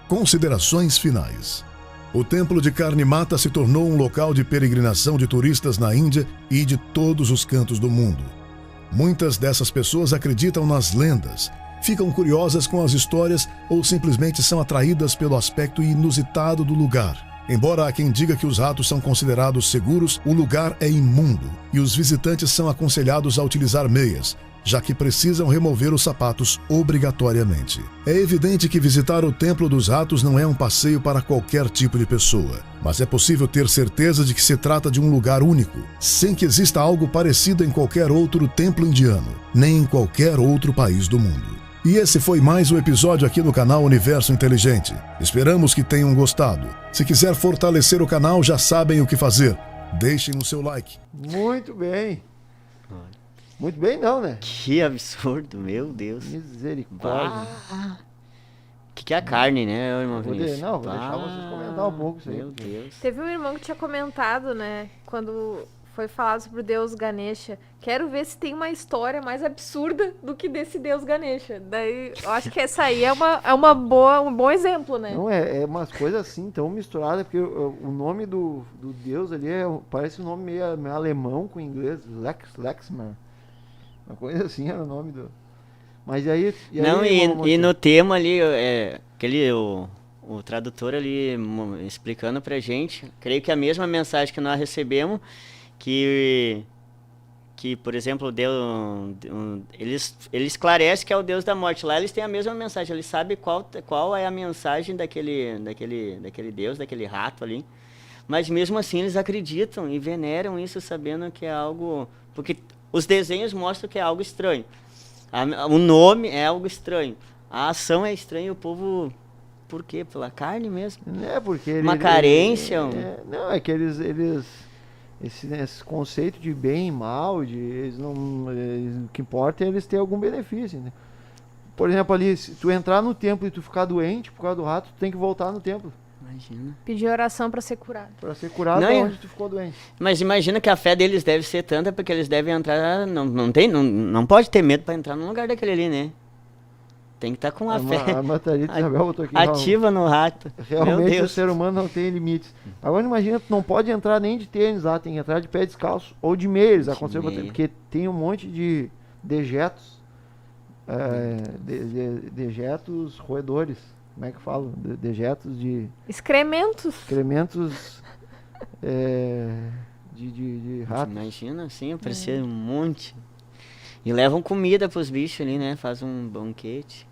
Considerações finais. O templo de Carnimata se tornou um local de peregrinação de turistas na Índia e de todos os cantos do mundo. Muitas dessas pessoas acreditam nas lendas, ficam curiosas com as histórias ou simplesmente são atraídas pelo aspecto inusitado do lugar. Embora há quem diga que os ratos são considerados seguros, o lugar é imundo e os visitantes são aconselhados a utilizar meias, já que precisam remover os sapatos obrigatoriamente. É evidente que visitar o Templo dos Ratos não é um passeio para qualquer tipo de pessoa, mas é possível ter certeza de que se trata de um lugar único, sem que exista algo parecido em qualquer outro templo indiano, nem em qualquer outro país do mundo. E esse foi mais um episódio aqui no canal Universo Inteligente. Esperamos que tenham gostado. Se quiser fortalecer o canal, já sabem o que fazer. Deixem o seu like. Muito bem. Muito bem não, né? Que absurdo, meu Deus. Misericórdia. O que é a carne, né, irmão Vinícius? Vou deixar vocês comentar um pouco isso aí. Meu Deus. Teve um irmão que tinha comentado, né, quando foi falado sobre o deus Ganesha. Quero ver se tem uma história mais absurda do que desse deus Ganesha. Daí, eu acho que essa aí é um bom exemplo, né? Não, é umas coisas assim tão misturadas, porque o nome do deus ali parece um nome meio alemão com inglês, Lexman. Uma coisa assim era o nome do... Mas aí... E no tema ali, o tradutor ali explicando pra gente, creio que a mesma mensagem que nós recebemos, que por exemplo, ele esclarece que é o Deus da morte. Lá eles têm a mesma mensagem, eles sabem qual é a mensagem daquele Deus, daquele rato ali. Mas mesmo assim eles acreditam e veneram isso, sabendo que é algo... Porque os desenhos mostram que é algo estranho. O nome é algo estranho. A ação é estranha e o povo... Por quê? Pela carne mesmo? É, porque... Uma carência? Não, é que eles esse conceito de bem e mal, o que importa é eles terem algum benefício, né? Por exemplo, ali, se tu entrar no templo e tu ficar doente por causa do rato, tu tem que voltar no templo. Imagina. Pedir oração pra ser curado. Pra ser curado Não, onde tu ficou doente. Mas imagina que a fé deles deve ser tanta, porque eles devem entrar... Não pode ter medo pra entrar num lugar daquele ali, né? Tem que estar com a A fé Margarida Isabel botou aqui. ativa no rato. Meu Realmente o Deus. ser humano não tem limites. Agora imagina, tu não pode entrar nem de tênis lá, tem que entrar de pé descalço ou de meia. Eles aconteceu meia. porque tem um monte de dejetos, dejetos roedores. Como é que eu falo? Dejetos de Excrementos. excrementos de rato. Imagina assim, aparecer um monte. E levam comida pros bichos ali, né? Faz um banquete.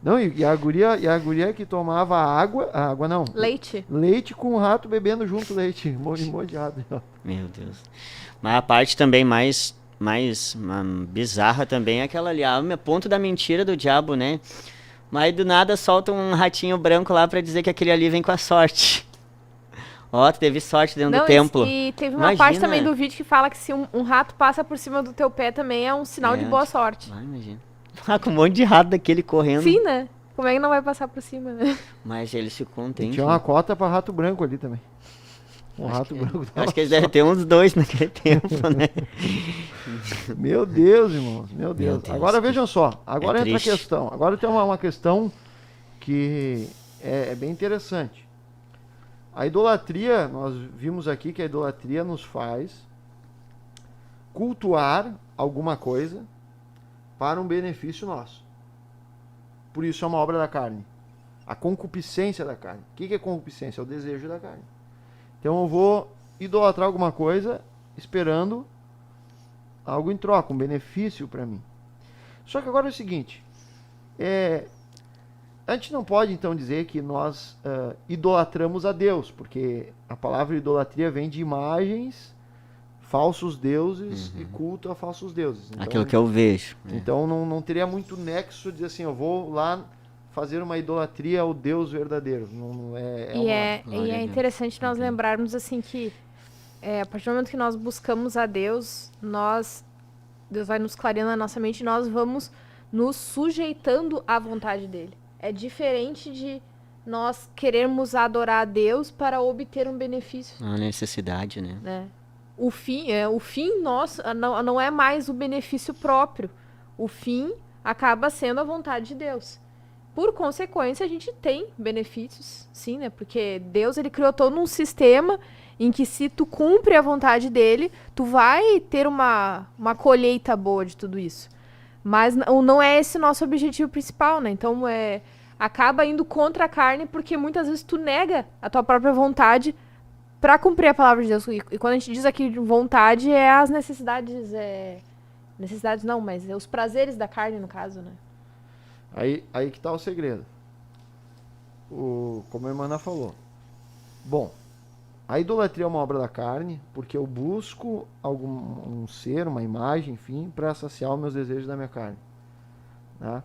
Não, e a guria que tomava água não, Leite. leite com o rato bebendo junto leite, molhado. Ó. Meu Deus. Mas a parte também mais bizarra também é aquela ali, o ponto da mentira do diabo, né? Mas do nada solta um ratinho branco lá pra dizer que aquele ali vem com a sorte. Ó, tu teve sorte dentro do templo. E teve uma parte também do vídeo que fala que se um rato passa por cima do teu pé também é um sinal de boa sorte. Vai, imagina. Com um monte de rato daquele correndo. Sim, né? Como é que não vai passar por cima, né? Mas eles se E contêm. tinha uma cota pra rato branco ali também. Rato branco. Acho que eles devem ter uns 2 naquele tempo, né? Meu Deus, irmãos, meu Deus. Deus, Agora vejam só, agora entra a triste. questão. Agora tem uma questão que é bem interessante. A idolatria, nós vimos aqui que a idolatria nos faz cultuar alguma coisa para um benefício nosso. Por isso é uma obra da carne. A concupiscência da carne. O que é concupiscência? É o desejo da carne. Então eu vou idolatrar alguma coisa esperando algo em troca, um benefício para mim. Só que agora é o seguinte, a gente não pode então dizer que nós idolatramos a Deus, porque a palavra idolatria vem de imagens, falsos deuses e culto a falsos deuses. Então, Aquilo que eu vejo. então não teria muito nexo dizer assim, eu vou lá fazer uma idolatria ao Deus verdadeiro. E Glória a é Deus. interessante nós lembrarmos assim que a partir do momento que nós buscamos a Deus, Deus vai nos clareando a nossa mente e nós vamos nos sujeitando à vontade dele. É diferente de nós querermos adorar a Deus para obter um benefício, A necessidade, né? né? O fim nosso não é mais o benefício próprio. O fim acaba sendo a vontade de Deus. Por consequência, a gente tem benefícios, sim, né? Porque Deus, ele criou todo um sistema em que se tu cumpre a vontade dele, tu vai ter uma colheita boa de tudo isso. Mas não é esse o nosso objetivo principal, né? Então, acaba indo contra a carne porque muitas vezes tu nega a tua própria vontade para cumprir a palavra de Deus. E quando a gente diz aqui de vontade, é as necessidades... necessidades não, mas é os prazeres da carne, no caso, né? Aí que está o segredo. Como a irmã falou. Bom, a idolatria é uma obra da carne, porque eu busco um ser, uma imagem, enfim, para saciar os meus desejos da minha carne. Né?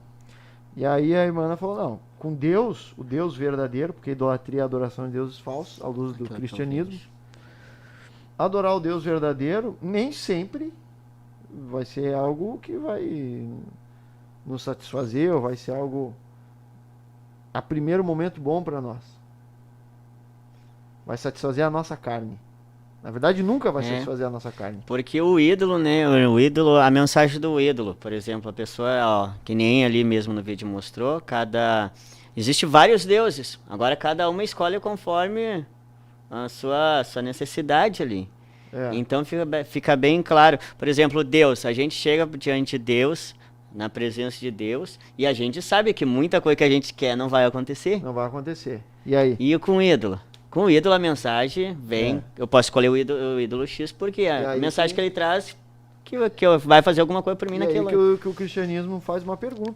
E aí a irmã falou, não, com Deus, o Deus verdadeiro, porque idolatria é a adoração de deuses falsos, à luz do cristianismo. Adorar o Deus verdadeiro nem sempre vai ser algo que vai nos satisfazer, ou vai ser algo a primeiro momento bom para nós. Vai satisfazer a nossa carne. Na verdade, nunca vai satisfazer a nossa carne. Porque o ídolo, né? O ídolo, a mensagem do ídolo, por exemplo, a pessoa, ó, que nem ali mesmo no vídeo mostrou, existe vários deuses. Agora cada uma escolhe conforme a sua necessidade ali. Então fica bem claro. Por exemplo, Deus, a gente chega diante de Deus, na presença de Deus, e a gente sabe que muita coisa que a gente quer não vai acontecer. Não vai acontecer. E aí? E com o ídolo? Com o ídolo a mensagem vem, eu posso escolher o ídolo X porque a mensagem que ele traz que vai fazer alguma coisa por mim naquilo. Aí que o cristianismo faz uma pergunta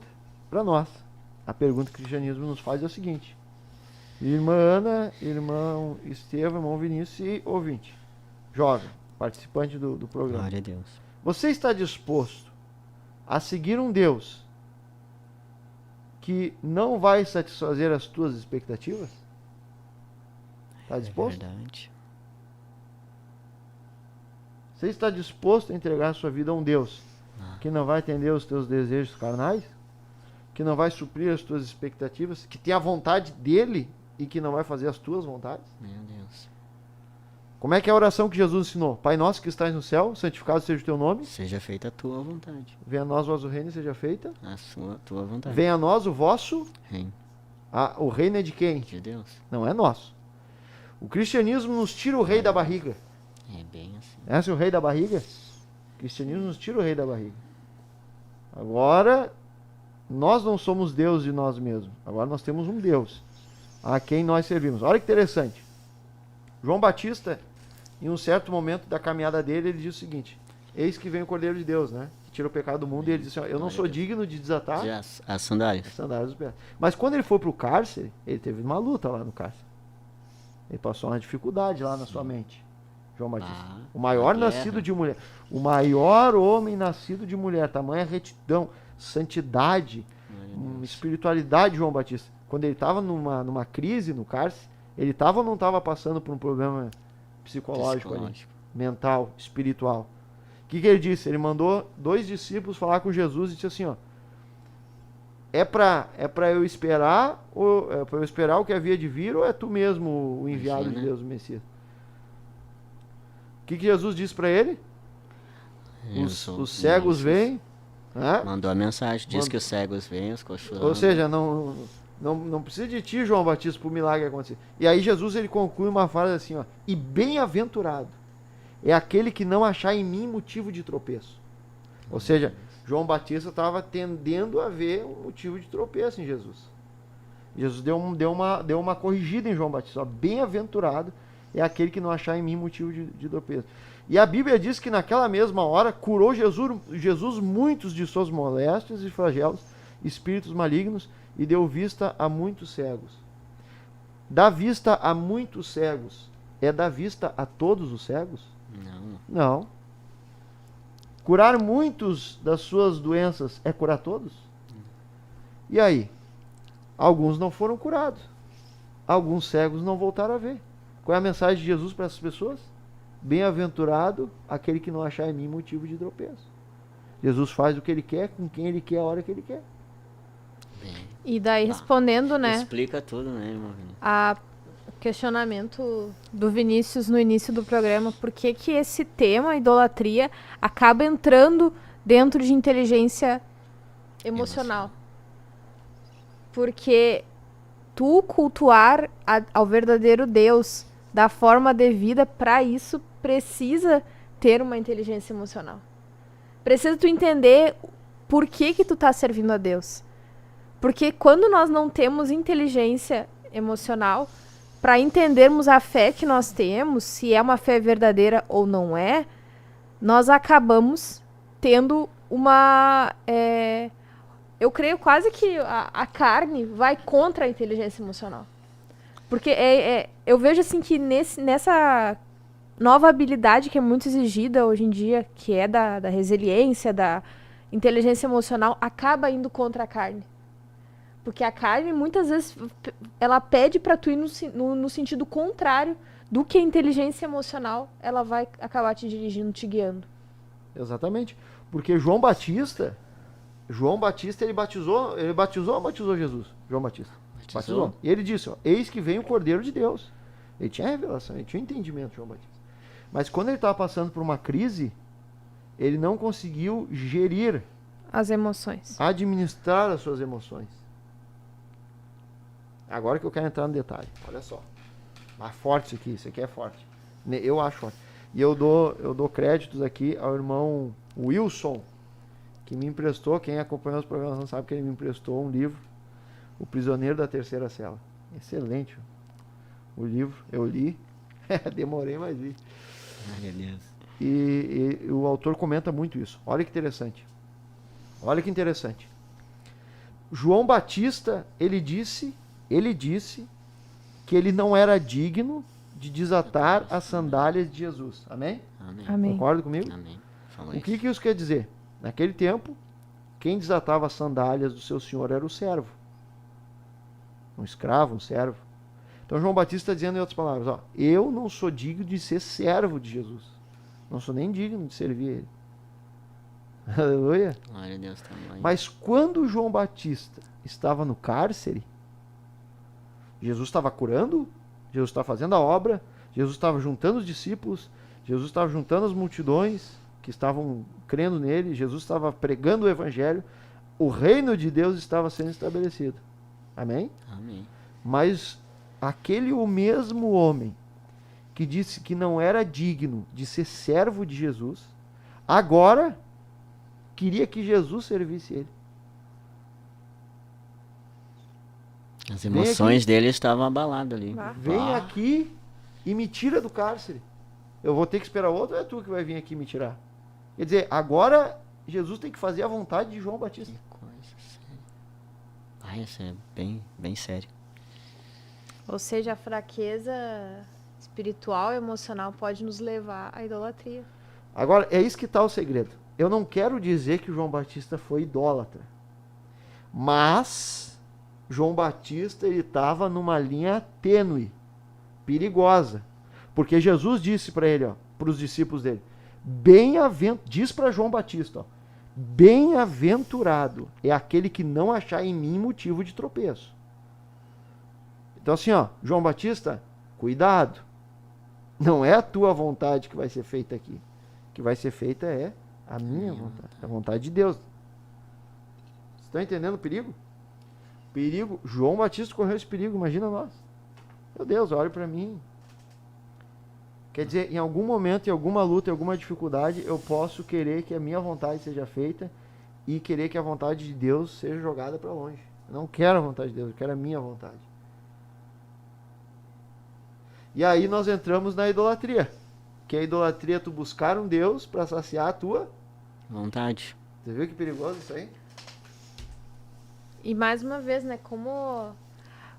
para nós. A pergunta que o cristianismo nos faz é o seguinte: irmã Ana, irmão Estevão, irmão Vinícius e ouvinte, jovem, participante do programa. Glória a Deus. Você está disposto a seguir um Deus que não vai satisfazer as tuas expectativas? Está disposto? É verdade. Você está disposto a entregar a sua vida a um Deus que não vai atender os teus desejos carnais? Que não vai suprir as tuas expectativas? Que tem a vontade dele e que não vai fazer as tuas vontades? Meu Deus. Como é que é a oração que Jesus ensinou? Pai nosso que estás no céu, santificado seja o teu nome. Seja feita a tua vontade. Venha a nós o vosso reino, seja feita. Tua vontade. Venha a nós o vosso. Reino O reino é de quem? de Deus. Não é nosso. O cristianismo nos tira o rei da barriga. É bem assim. Conhece o rei da barriga? O cristianismo nos tira o rei da barriga. Agora, nós não somos Deus de nós mesmos. Agora nós temos um Deus a quem nós servimos. Olha que interessante. João Batista, em um certo momento da caminhada dele, ele diz o seguinte: eis que vem o Cordeiro de Deus, né? Que tira o pecado do mundo. E ele diz assim: ó, eu não sou digno de desatar As sandálias. as sandálias dos pés. Mas quando ele foi pro cárcere, ele teve uma luta lá no cárcere. Ele passou uma dificuldade lá na sua mente. João Batista. O maior uma guerra. nascido de mulher. O maior homem nascido de mulher. Tamanha retidão, santidade, espiritualidade de João Batista. Quando ele estava numa crise no cárcere, ele estava ou não estava passando por um problema psicológico. Ali, mental, espiritual. O que ele disse? Ele mandou 2 discípulos falar com Jesus e disse assim, ó: é pra eu esperar, ou é pra eu esperar o que havia de vir, ou é tu mesmo o enviado de Deus, o Messias? O que Jesus disse para ele? Os cegos vêm. Né? Mandou a mensagem, diz que os cegos vêm, os coxos. Ou seja, não precisa de ti, João Batista, para o milagre acontecer. E aí Jesus ele conclui uma frase assim, ó: e bem-aventurado é aquele que não achar em mim motivo de tropeço. Ou seja, João Batista estava tendendo a ver um motivo de tropeço em Jesus. Jesus deu uma corrigida em João Batista. Bem-aventurado é aquele que não achar em mim motivo de tropeço. E a Bíblia diz que naquela mesma hora curou Jesus muitos de suas moléstias e flagelos, espíritos malignos, e deu vista a muitos cegos. Dar vista a muitos cegos é dar vista a todos os cegos? Não. Curar muitos das suas doenças é curar todos? E aí? Alguns não foram curados. Alguns cegos não voltaram a ver. Qual é a mensagem de Jesus para essas pessoas? Bem-aventurado aquele que não achar em mim motivo de tropeço. Jesus faz o que ele quer, com quem ele quer, a hora que ele quer. E daí respondendo, né? Explica tudo, né, irmão? A questionamento do Vinícius no início do programa, por que que esse tema, idolatria, acaba entrando dentro de inteligência emocional? Porque tu cultuar ao verdadeiro Deus da forma devida, para isso precisa ter uma inteligência emocional. Precisa tu entender por que que tu tá servindo a Deus. Porque quando nós não temos inteligência emocional, para entendermos a fé que nós temos, se é uma fé verdadeira ou não é, nós acabamos tendo uma... eu creio quase que a carne vai contra a inteligência emocional. Porque eu vejo assim que nessa nova habilidade que é muito exigida hoje em dia, que é da resiliência, da inteligência emocional, acaba indo contra a carne. Porque a carne, muitas vezes, ela pede para tu ir no sentido contrário do que a inteligência emocional, ela vai acabar te dirigindo, te guiando. Exatamente. Porque João Batista, ele batizou ou batizou Jesus? João Batista. Batizou. E ele disse, ó: eis que vem o Cordeiro de Deus. Ele tinha revelação, ele tinha entendimento, João Batista. Mas quando ele estava passando por uma crise, ele não conseguiu gerir as emoções, administrar as suas emoções. Agora que eu quero entrar no detalhe. Olha só. Mas forte isso aqui é forte. Eu acho forte. E eu dou créditos aqui ao irmão Wilson, que me emprestou, quem acompanhou os programas não sabe que ele me emprestou um livro, O Prisioneiro da Terceira Cela. Excelente. O livro, eu li, demorei, mas li. Ai, Deus. E o autor comenta muito isso. Olha que interessante. Olha que interessante. João Batista, ele disse que ele não era digno de desatar as sandálias de Jesus. Amém? Amém. Concorda comigo? Amém. O que isso quer dizer? Naquele tempo, quem desatava as sandálias do seu senhor era o servo. Um escravo, um servo. Então João Batista está dizendo em outras palavras, ó: eu não sou digno de ser servo de Jesus. Não sou nem digno de servir ele. Aleluia. Glória a Deus também. Mas quando João Batista estava no cárcere, Jesus estava curando, Jesus estava fazendo a obra, Jesus estava juntando os discípulos, Jesus estava juntando as multidões que estavam crendo nele, Jesus estava pregando o evangelho, o reino de Deus estava sendo estabelecido. Amém? Amém. Mas o mesmo homem que disse que não era digno de ser servo de Jesus, agora queria que Jesus servisse ele. As emoções dele estavam abaladas ali. Vem aqui e me tira do cárcere. Eu vou ter que esperar outro ou é tu que vai vir aqui me tirar? Quer dizer, agora Jesus tem que fazer a vontade de João Batista. Que coisa séria. Isso é bem, bem sério. Ou seja, a fraqueza espiritual e emocional pode nos levar à idolatria. Agora, é isso que está o segredo. Eu não quero dizer que João Batista foi idólatra. Mas João Batista estava numa linha tênue, perigosa. Porque Jesus disse para ele, para os discípulos dele, diz para João Batista, bem-aventurado é aquele que não achar em mim motivo de tropeço. Então assim, João Batista, cuidado. Não é a tua vontade que vai ser feita aqui. O que vai ser feita é a minha vontade, a vontade de Deus. Vocês estão entendendo o perigo? Perigo. João Batista correu esse perigo, imagina nós. Meu Deus, olha para mim. Quer dizer, em algum momento, em alguma luta, em alguma dificuldade, eu posso querer que a minha vontade seja feita e querer que a vontade de Deus seja jogada para longe. Eu não quero a vontade de Deus, eu quero a minha vontade. E aí nós entramos na idolatria. Que a idolatria é tu buscar um Deus para saciar a tua vontade. Você viu que perigoso isso aí? E mais uma vez, né, como o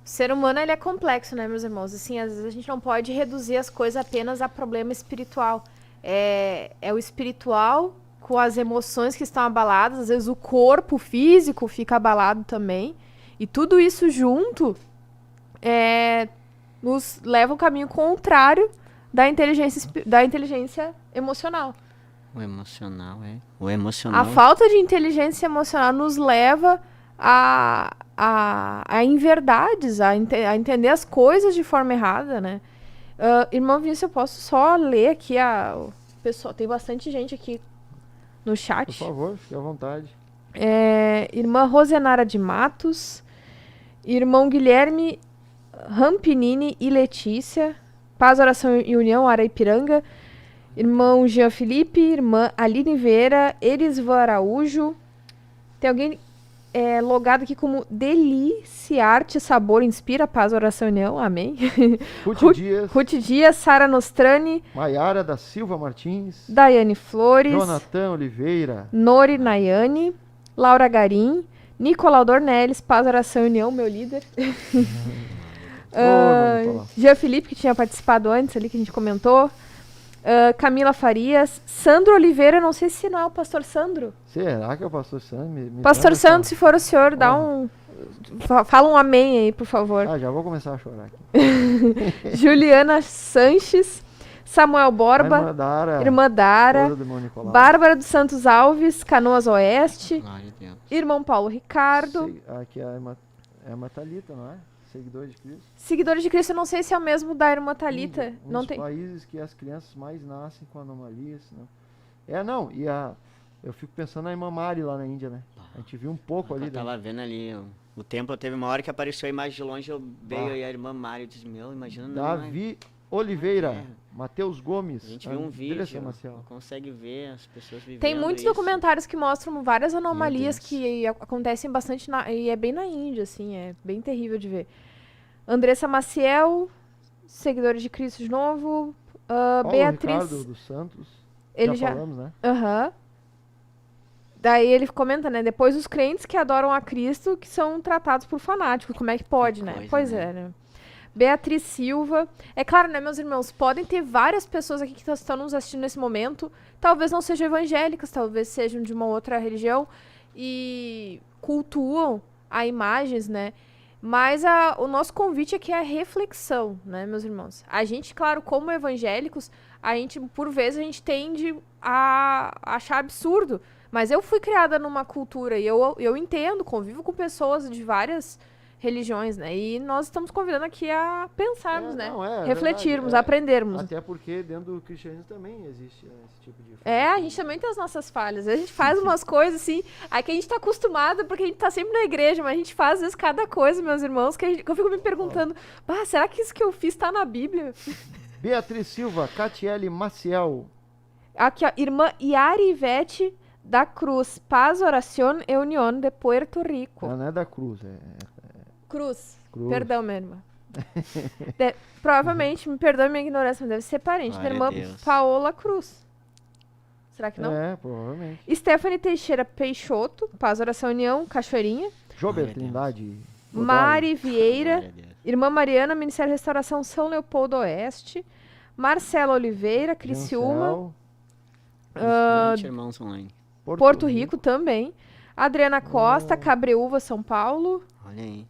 ser humano ele é complexo, né, meus irmãos? Assim, às vezes a gente não pode reduzir as coisas apenas a problema espiritual. É o espiritual com as emoções que estão abaladas, às vezes o corpo físico fica abalado também. E tudo isso junto nos leva ao caminho contrário da inteligência emocional. O emocional. A falta de inteligência emocional nos leva a inverdades, a entender as coisas de forma errada, né? Irmão Vinícius, eu posso só ler aqui pessoal, tem bastante gente aqui no chat. Por favor, fique à vontade. Irmã Rosenara de Matos, irmão Guilherme Rampinini e Letícia, Paz, Oração e União, Araipiranga, irmão Jean Felipe, irmã Aline Vieira, Erisvan Araújo, tem alguém logado aqui como Delícia Arte Sabor Inspira, Paz, Oração e União, amém. Ruth Dias, Sara Nostrani, Maiara da Silva Martins, Daiane Flores, Jonathan Oliveira, Nori Nayane, Laura Garim, Nicolau Dornelles, Paz, Oração e União, meu líder. Jean Felipe, que tinha participado antes ali, que a gente comentou. Camila Farias, Sandro Oliveira, não sei se não é o pastor Sandro. Será que é o pastor Sandro? Pastor Sandro, se for o senhor, fala um amém aí, por favor. Já vou começar a chorar aqui. Juliana Sanches, Samuel Borba, Irmã Dara, Bárbara dos Santos Alves, Canoas Oeste, irmão Paulo Ricardo. Aqui é a irmã Thalita, não é? Seguidores de Cristo. Seguidores de Cristo, eu não sei se é o mesmo da irmã Thalita. Um dos países que as crianças mais nascem com anomalias. Não. Eu fico pensando na irmã Mari lá na Índia, né? A gente viu um pouco ali. Eu tava vendo ali, o templo teve uma hora que apareceu a imagem de longe, veio aí a irmã Mari, eu disse, imagina. Davi Oliveira, Matheus Gomes. A gente viu um vídeo, consegue ver as pessoas vivendo. Tem muitos documentários que mostram várias anomalias que acontecem bastante e é bem na Índia, assim, é bem terrível de ver. Andressa Maciel, Seguidores de Cristo de novo, Beatriz. Ricardo dos Santos, já falamos, né? Daí ele comenta, né? Depois os crentes que adoram a Cristo que são tratados por fanáticos, como é que pode, né? Pois é, né? Beatriz Silva. É claro, né, meus irmãos, podem ter várias pessoas aqui que estão nos assistindo nesse momento, talvez não sejam evangélicas, talvez sejam de uma outra religião e cultuam a imagens, né? Mas o nosso convite aqui é a reflexão, né, meus irmãos? A gente, claro, como evangélicos, por vezes, a gente tende a achar absurdo, mas eu fui criada numa cultura e eu entendo, convivo com pessoas de várias religiões, né? E nós estamos convidando aqui a pensarmos, né? Não, é Refletirmos, verdade, aprendermos. Até porque dentro do cristianismo também existe esse tipo de... A gente também tem as nossas falhas. A gente faz umas coisas assim, aí que a gente tá acostumado, porque a gente tá sempre na igreja, mas a gente faz às vezes cada coisa, meus irmãos, que eu fico me perguntando, será que isso que eu fiz tá na Bíblia? Beatriz Silva, Catiele Maciel. Aqui, ó, irmã Yari Ivete da Cruz, Paz, Oración e Unión de Puerto Rico. Ela não é da Cruz, Cruz. Cruz. Perdão, minha irmã. Provavelmente, me perdoe minha ignorância, mas deve ser parente da Glória irmã a Deus. Paola Cruz. Será que não? Provavelmente. Stephanie Teixeira Peixoto, Paz, Oração e União, Cachoeirinha. Jober Glória a Trindade. Mari Vieira, Glória a Deus. irmã Mariana, Ministério de Restauração São Leopoldo Oeste. Marcela Oliveira, Criciúma. Gente, irmãos online. Porto Rico também. Adriana Costa, Cabreúva, São Paulo. Olha aí.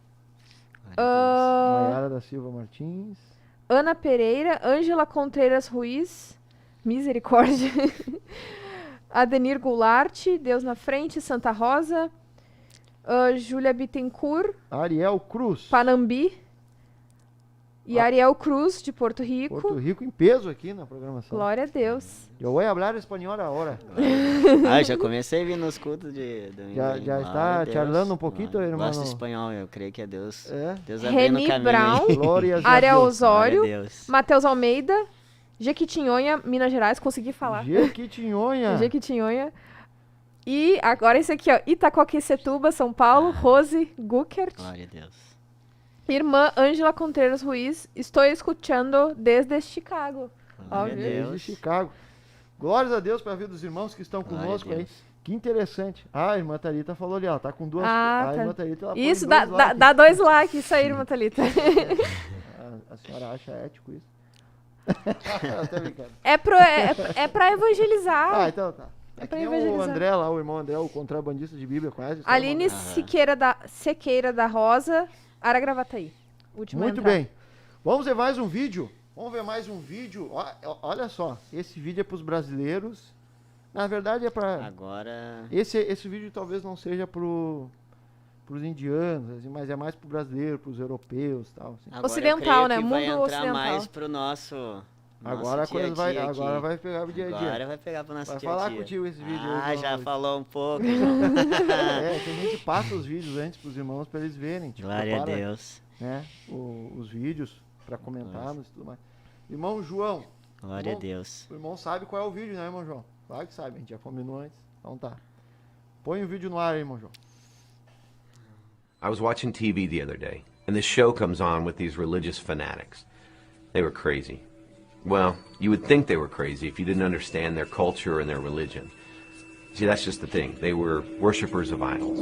Glória a Deus. Maiara da Silva Martins. Ana Pereira, Ângela Contreiras Ruiz, misericórdia. Adenir Goulart, Deus na Frente, Santa Rosa. Júlia Bittencourt, Ariel Cruz. Panambi. E Ariel Cruz, de Porto Rico. Porto Rico em peso aqui na programação. Glória a Deus. Eu vou falar espanhol agora. Já comecei a vir nos cultos do Já Glória está a Deus. charlando um pouquinho, Glória. irmão? Gosto de espanhol, eu creio que é Deus. É. Deus abrindo o Reni caminho. Brown, Glórias a Ariel Deus. Osório, Glória a Deus. Matheus Almeida, Jequitinhonha, Minas Gerais, consegui falar. Jequitinhonha. Jequitinhonha. E agora esse aqui, ó, Itacoaquecetuba, São Paulo, Rose Guckert. Glória a Deus. Irmã Ângela Contreiras Ruiz, estou escutando desde Chicago. Glória a Ó, Deus. Desde Chicago. Glórias a Deus para a vida dos irmãos que estão Glória conosco a aí. Deus. Que interessante. A irmã Thalita falou ali, ela tá com duas. Ah, a tá. irmã Thalita, ela põe Isso, dois likes. dá 2 likes, isso aí, irmã Thalita. A senhora acha ético isso? Tá brincando. É pra evangelizar. Ah, então tá. É É pra que nem o evangelizar. André lá, o irmão André, o contrabandista de Bíblia, conhece? Aline Sequeira da Rosa, Aragravataí. Última Muito entrada. bem. Vamos ver mais um vídeo? Olha só, esse vídeo é para os brasileiros. Na verdade é para... Agora. Esse vídeo talvez não seja para os indianos, assim, mas é mais para o brasileiro, para os europeus e tal. Assim. Agora Ocidental, eu creio né? que Mundo vai entrar ocidental. mais pro nosso Agora a dia a coisa vai, dia aqui. agora vai pegar o dia a dia. Agora vai pegar pro nosso Vai dia a falar dia. contigo esse vídeo Ah, aí, já João. falou um pouco, irmão. Que a gente passa os vídeos antes para os irmãos para eles verem. Tipo, Glória a prepara, Deus. né, os vídeos para comentarmos e tudo mais. Irmão João, Glória a Irmão- Deus. o irmão sabe qual é o vídeo, né, irmão João? Claro que sabe, a gente já combinou antes. Então tá. Põe o vídeo no ar aí, irmão João. I was watching TV the other day, and this show comes on with these religious fanatics. They were crazy. Well, you would think they were crazy if you didn't understand their culture and their religion. See, that's just the thing. They were worshippers of idols,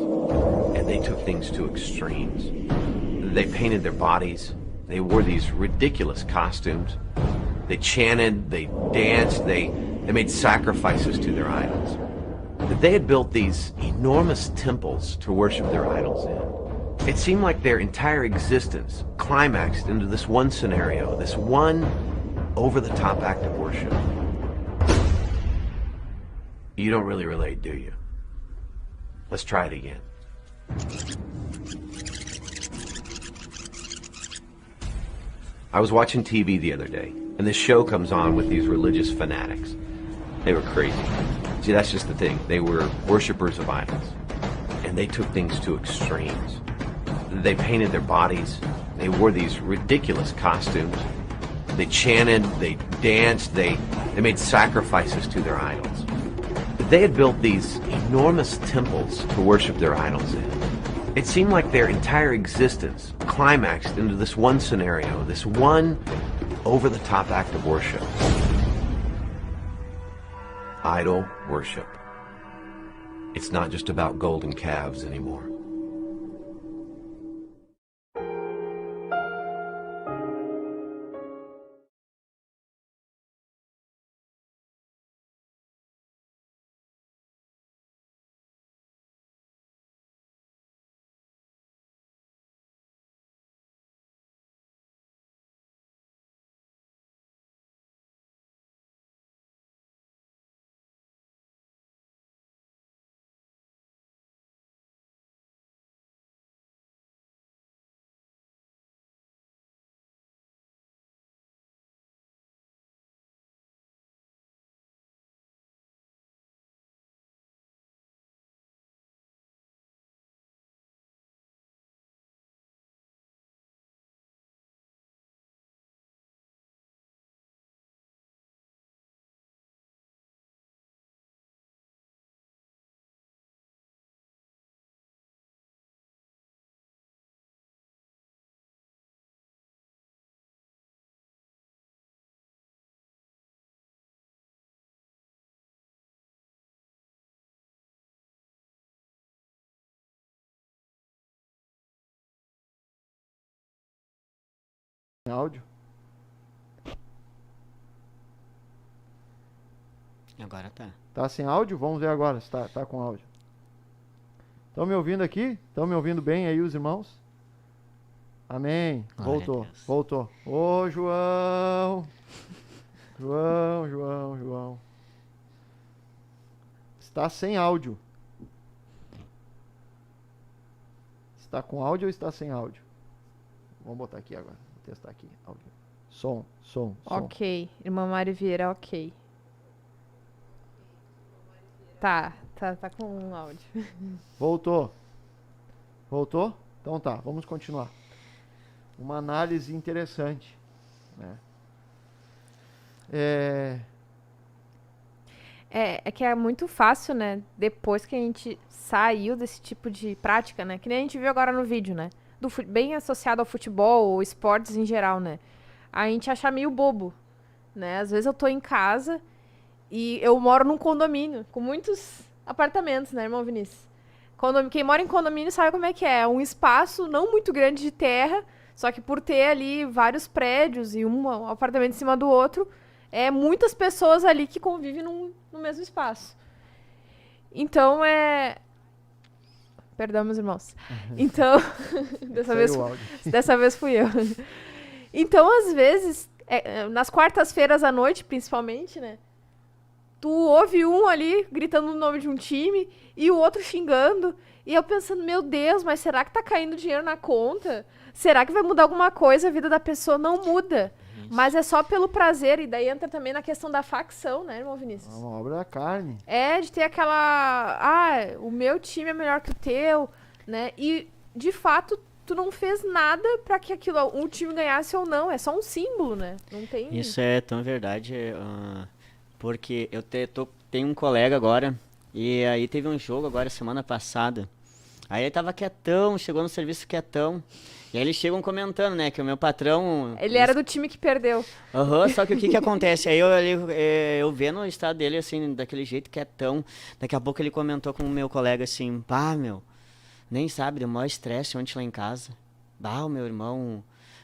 and they took things to extremes. They painted their bodies. They wore these ridiculous costumes. They chanted, they danced, they made sacrifices to their idols. They had built these enormous temples to worship their idols in. It seemed like their entire existence climaxed into this one scenario, this one over-the-top act of worship. You don't really relate, do you? Let's try it again. I was watching TV the other day, and this show comes on with these religious fanatics. They were crazy. See, that's just the thing. They were worshippers of idols, and they took things to extremes. They painted their bodies. They wore these ridiculous costumes. They chanted, they danced, they made sacrifices to their idols. They had built these enormous temples to worship their idols in. It seemed like their entire existence climaxed into this one scenario, this one over-the-top act of worship. Idol worship. It's not just about golden calves anymore. áudio? Agora tá. Tá sem áudio? Vamos ver agora se tá com áudio. Estão me ouvindo aqui? Estão me ouvindo bem aí os irmãos? Amém. Glória a Voltou, Deus. voltou. Ô, João. João. Está sem áudio. Está com áudio ou está sem áudio? Vamos botar aqui agora. Vou testar aqui. Áudio. Som. Ok. Irmã Mari Vieira, ok. Tá com um áudio. Voltou? Então tá, vamos continuar. Uma análise interessante, né? É que é muito fácil, né? Depois que a gente saiu desse tipo de prática, né? Que nem a gente viu agora no vídeo, né? Bem associado ao futebol ou esportes em geral, né? A gente achar meio bobo, né? Às vezes eu tô em casa e eu moro num condomínio com muitos apartamentos, né, irmão Vinícius? Quem mora em condomínio sabe como é que é. É um espaço não muito grande de terra, só que por ter ali vários prédios e um apartamento em cima do outro, muitas pessoas ali que convivem no mesmo espaço. Então, Perdão, meus irmãos. Então, dessa vez fui eu. Então, às vezes, nas quartas-feiras à noite, principalmente, né? Tu ouve um ali gritando o nome de um time e o outro xingando. E eu pensando, meu Deus, mas será que tá caindo dinheiro na conta? Será que vai mudar alguma coisa? A vida da pessoa não muda. Isso. Mas é só pelo prazer. E daí entra também na questão da facção, né, irmão Vinícius? É uma obra da carne. De ter aquela... o meu time é melhor que o teu, né? E, de fato, tu não fez nada pra que um time ganhasse ou não. É só um símbolo, né? Não tem... Isso é tão verdade... Porque eu tenho um colega agora, e aí teve um jogo agora semana passada. Aí ele tava quietão, chegou no serviço quietão. E aí eles chegam comentando, né, que o meu patrão... Ele era do time que perdeu. Só que o que acontece? Aí eu vendo o estado dele, assim, daquele jeito quietão. Daqui a pouco ele comentou com o meu colega assim, meu, nem sabe, deu maior estresse ontem lá em casa. O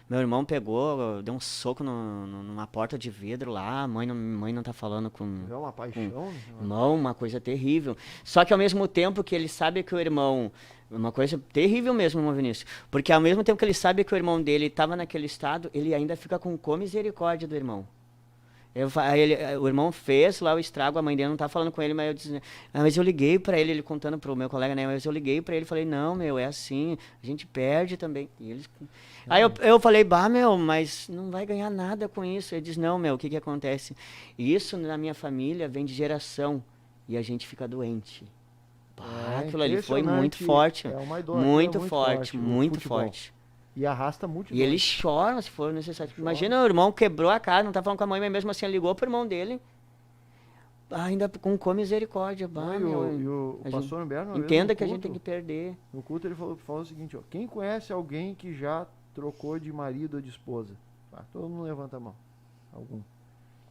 meu irmão pegou, deu um soco numa porta de vidro lá, a mãe não tá falando com... É uma paixão, Irmão, uma coisa terrível. Só que ao mesmo tempo que ele sabe que o irmão... Uma coisa terrível mesmo, irmão Vinícius. Porque ao mesmo tempo que ele sabe que o irmão dele estava naquele estado, ele ainda fica com misericórdia do irmão. O irmão fez lá o estrago, a mãe dele não tá falando com ele, mas eu liguei pra ele contando pro meu colega, né, mas eu liguei pra ele e falei, não, meu, é assim, a gente perde também. E eles... Aí eu falei, mas não vai ganhar nada com isso. Ele diz, não, meu, o que acontece? Isso na minha família vem de geração, e a gente fica doente. Aquilo ali foi muito forte, muito forte. E arrasta muito. E eles choram se for necessário. Imagina, o irmão quebrou a cara, não tá falando com a mãe, mas mesmo assim ligou pro irmão dele. Ainda com misericórdia. E o pastor Humberto, entenda que a gente tem que perder. No culto ele falou o seguinte, quem conhece alguém que já trocou de marido ou de esposa? Todo mundo levanta a mão. Algum.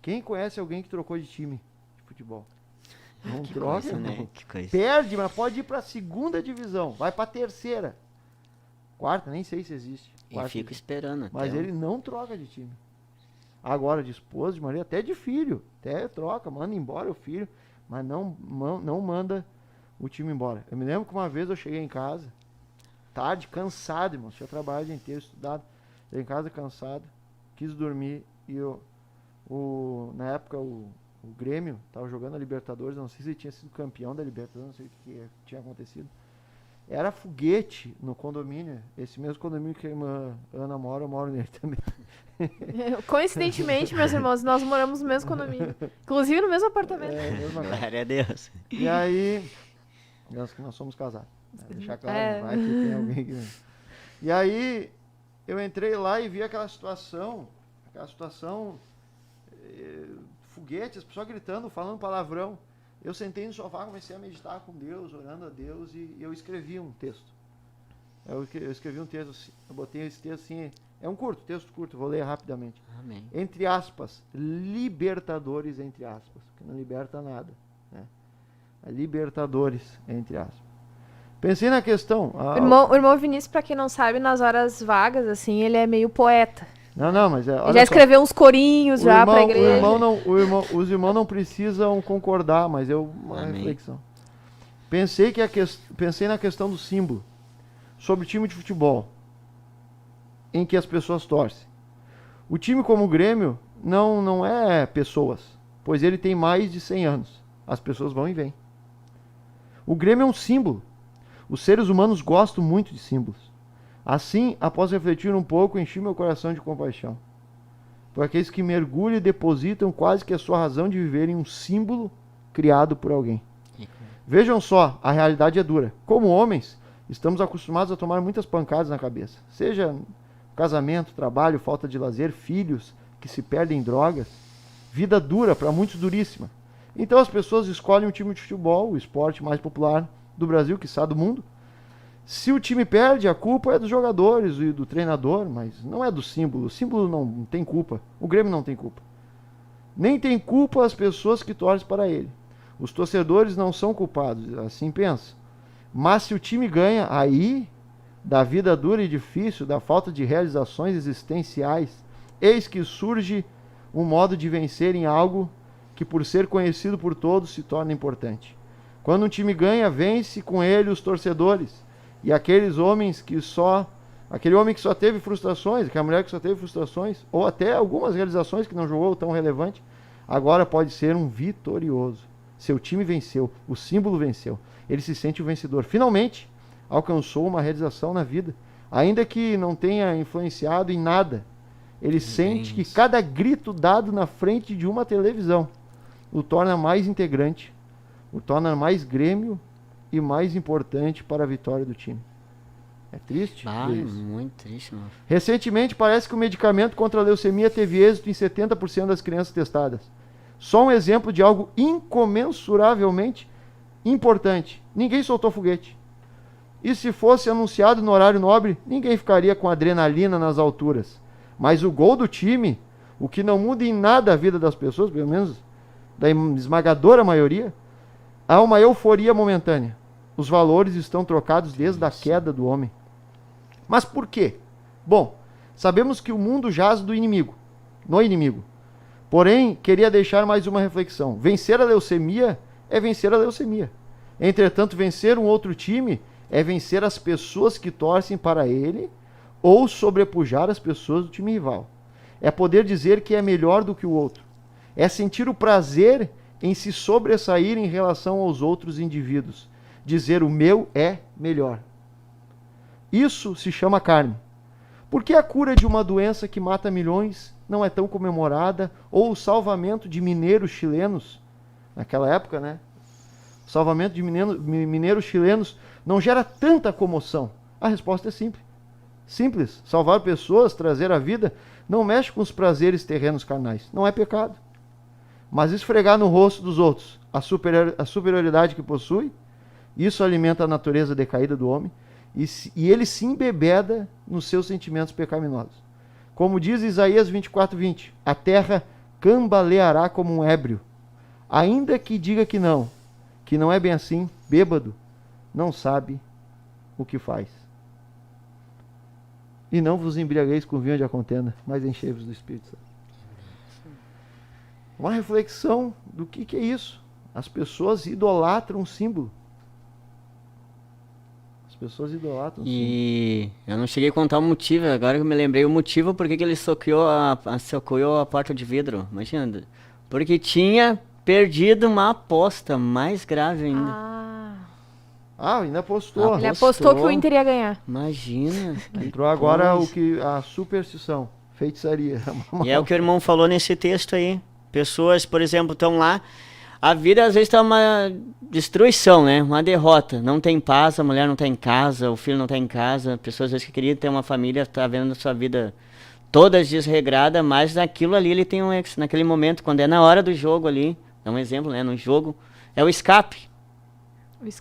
Quem conhece alguém que trocou de time de futebol? Não que troca, coisa, né? Que coisa. Perde, mas pode ir pra segunda divisão. Vai pra terceira. Quarta, nem sei se existe. E fico esperando. Mas ele não troca de time. Agora, de esposa, de marido, até de filho. Até troca, manda embora o filho. Mas não manda o time embora. Eu me lembro que uma vez eu cheguei em casa, tarde, cansado, irmão. Tinha trabalhado o dia inteiro, estudado. Cheguei em casa cansado, quis dormir. E na época, o Grêmio tava jogando a Libertadores. Não sei se ele tinha sido campeão da Libertadores, não sei o que tinha acontecido. Era foguete no condomínio. Esse mesmo condomínio que a irmã Ana mora, eu moro nele também. Coincidentemente, meus irmãos, nós moramos no mesmo condomínio. Inclusive no mesmo apartamento. Glória a Deus. E aí, nós somos casados. Deixar claro, vai que tem alguém que... E aí, eu entrei lá e vi aquela situação, foguete, as pessoas gritando, falando palavrão. Eu sentei no sofá, comecei a meditar com Deus, orando a Deus, e eu escrevi um texto. Eu escrevi um texto, assim, eu botei esse texto assim, é um texto curto, vou ler rapidamente. Amém. Entre aspas, libertadores, entre aspas, que não liberta nada, né? Libertadores, entre aspas. Pensei na questão... O irmão Vinícius, pra quem não sabe, nas horas vagas, assim, ele é meio poeta, Não, mas olha Já só. escreveu uns corinhos já pra igreja. Os irmãos não precisam concordar, mas uma Amém. reflexão. Pensei na questão do símbolo, sobre o time de futebol, em que as pessoas torcem. O time como o Grêmio não é pessoas, pois ele tem mais de 100 anos. As pessoas vão e vêm. O Grêmio é um símbolo. Os seres humanos gostam muito de símbolos. Assim, após refletir um pouco, enchi meu coração de compaixão por aqueles que mergulham e depositam quase que a sua razão de viver em um símbolo criado por alguém. Vejam só, a realidade é dura. Como homens, estamos acostumados a tomar muitas pancadas na cabeça. Seja casamento, trabalho, falta de lazer, filhos que se perdem em drogas. Vida dura, para muitos duríssima. Então as pessoas escolhem um time de futebol, o esporte mais popular do Brasil, quiçá do mundo. Se o time perde, a culpa é dos jogadores e do treinador, mas não é do símbolo. O símbolo não tem culpa. O Grêmio não tem culpa. Nem tem culpa as pessoas que torcem para ele. Os torcedores não são culpados, assim pensa. Mas se o time ganha, aí, da vida dura e difícil, da falta de realizações existenciais, eis que surge um modo de vencer em algo que, por ser conhecido por todos, se torna importante. Quando um time ganha, vence com ele os torcedores. E aquele homem que só teve frustrações, aquela mulher que só teve frustrações, ou até algumas realizações que não jogou tão relevante, agora pode ser um vitorioso. Seu time venceu, o símbolo venceu. Ele se sente o vencedor. Finalmente, alcançou uma realização na vida. Ainda que não tenha influenciado em nada, ele sente que cada grito dado na frente de uma televisão o torna mais integrante, o torna mais Grêmio e mais importante para a vitória do time. É triste? ver isso. Muito triste, mano. Recentemente, parece que o medicamento contra a leucemia teve êxito em 70% das crianças testadas. Só um exemplo de algo incomensuravelmente importante. Ninguém soltou foguete. E se fosse anunciado no horário nobre, ninguém ficaria com adrenalina nas alturas. Mas o gol do time, o que não muda em nada a vida das pessoas, pelo menos da esmagadora maioria, há uma euforia momentânea. Os valores estão trocados desde a queda do homem. Mas por quê? Bom, sabemos que o mundo jaz no inimigo. Porém, queria deixar mais uma reflexão. Vencer a leucemia é vencer a leucemia. Entretanto, vencer um outro time é vencer as pessoas que torcem para ele ou sobrepujar as pessoas do time rival. É poder dizer que é melhor do que o outro. É sentir o prazer em se sobressair em relação aos outros indivíduos. Dizer o meu é melhor. Isso se chama carne. Por que a cura de uma doença que mata milhões não é tão comemorada? Ou o salvamento de mineiros chilenos, naquela época, né? O salvamento de mineiros chilenos não gera tanta comoção? A resposta é simples. Simples. Salvar pessoas, trazer a vida, não mexe com os prazeres terrenos carnais. Não é pecado. Mas esfregar no rosto dos outros a superioridade que possui, isso alimenta a natureza decaída do homem e ele se embebeda nos seus sentimentos pecaminosos. Como diz Isaías 24:20, a terra cambaleará como um ébrio, ainda que diga que não é bem assim, bêbado, não sabe o que faz. E não vos embriagueis com vinho de contenda, mas enchei-vos do Espírito Santo. Uma reflexão do que é isso. As pessoas idolatram um símbolo. As pessoas idolatram um símbolo. E eu não cheguei a contar o motivo, agora que eu me lembrei o motivo por que ele soqueou a porta de vidro. Imagina, porque tinha perdido uma aposta mais grave ainda. Ainda apostou. Ele apostou que o Inter ia ganhar. Imagina. Entrou agora a superstição, feitiçaria. E é o que o irmão falou nesse texto aí. Pessoas, por exemplo, estão lá, a vida às vezes está uma destruição, né? Uma derrota. Não tem paz, a mulher não está em casa, o filho não está em casa. Pessoas às vezes que queriam ter uma família, está vendo a sua vida toda desregrada, mas naquilo ali ele tem naquele momento, quando é na hora do jogo ali, dá um exemplo, né? No jogo, é o escape.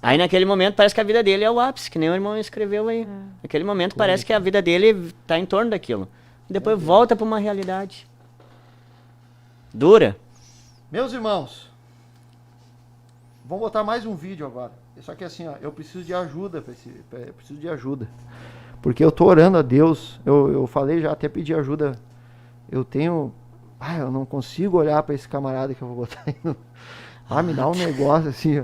Aí naquele momento parece que a vida dele é o ápice, que nem o irmão escreveu aí. Naquele momento parece que a vida dele está em torno daquilo. Depois volta para uma realidade dura. Meus irmãos, vamos botar mais um vídeo agora. Só que assim, ó, eu preciso de ajuda. Porque eu tô orando a Deus. Eu falei já, até pedi ajuda eu não consigo olhar pra esse camarada que eu vou botar aí me dá um negócio assim,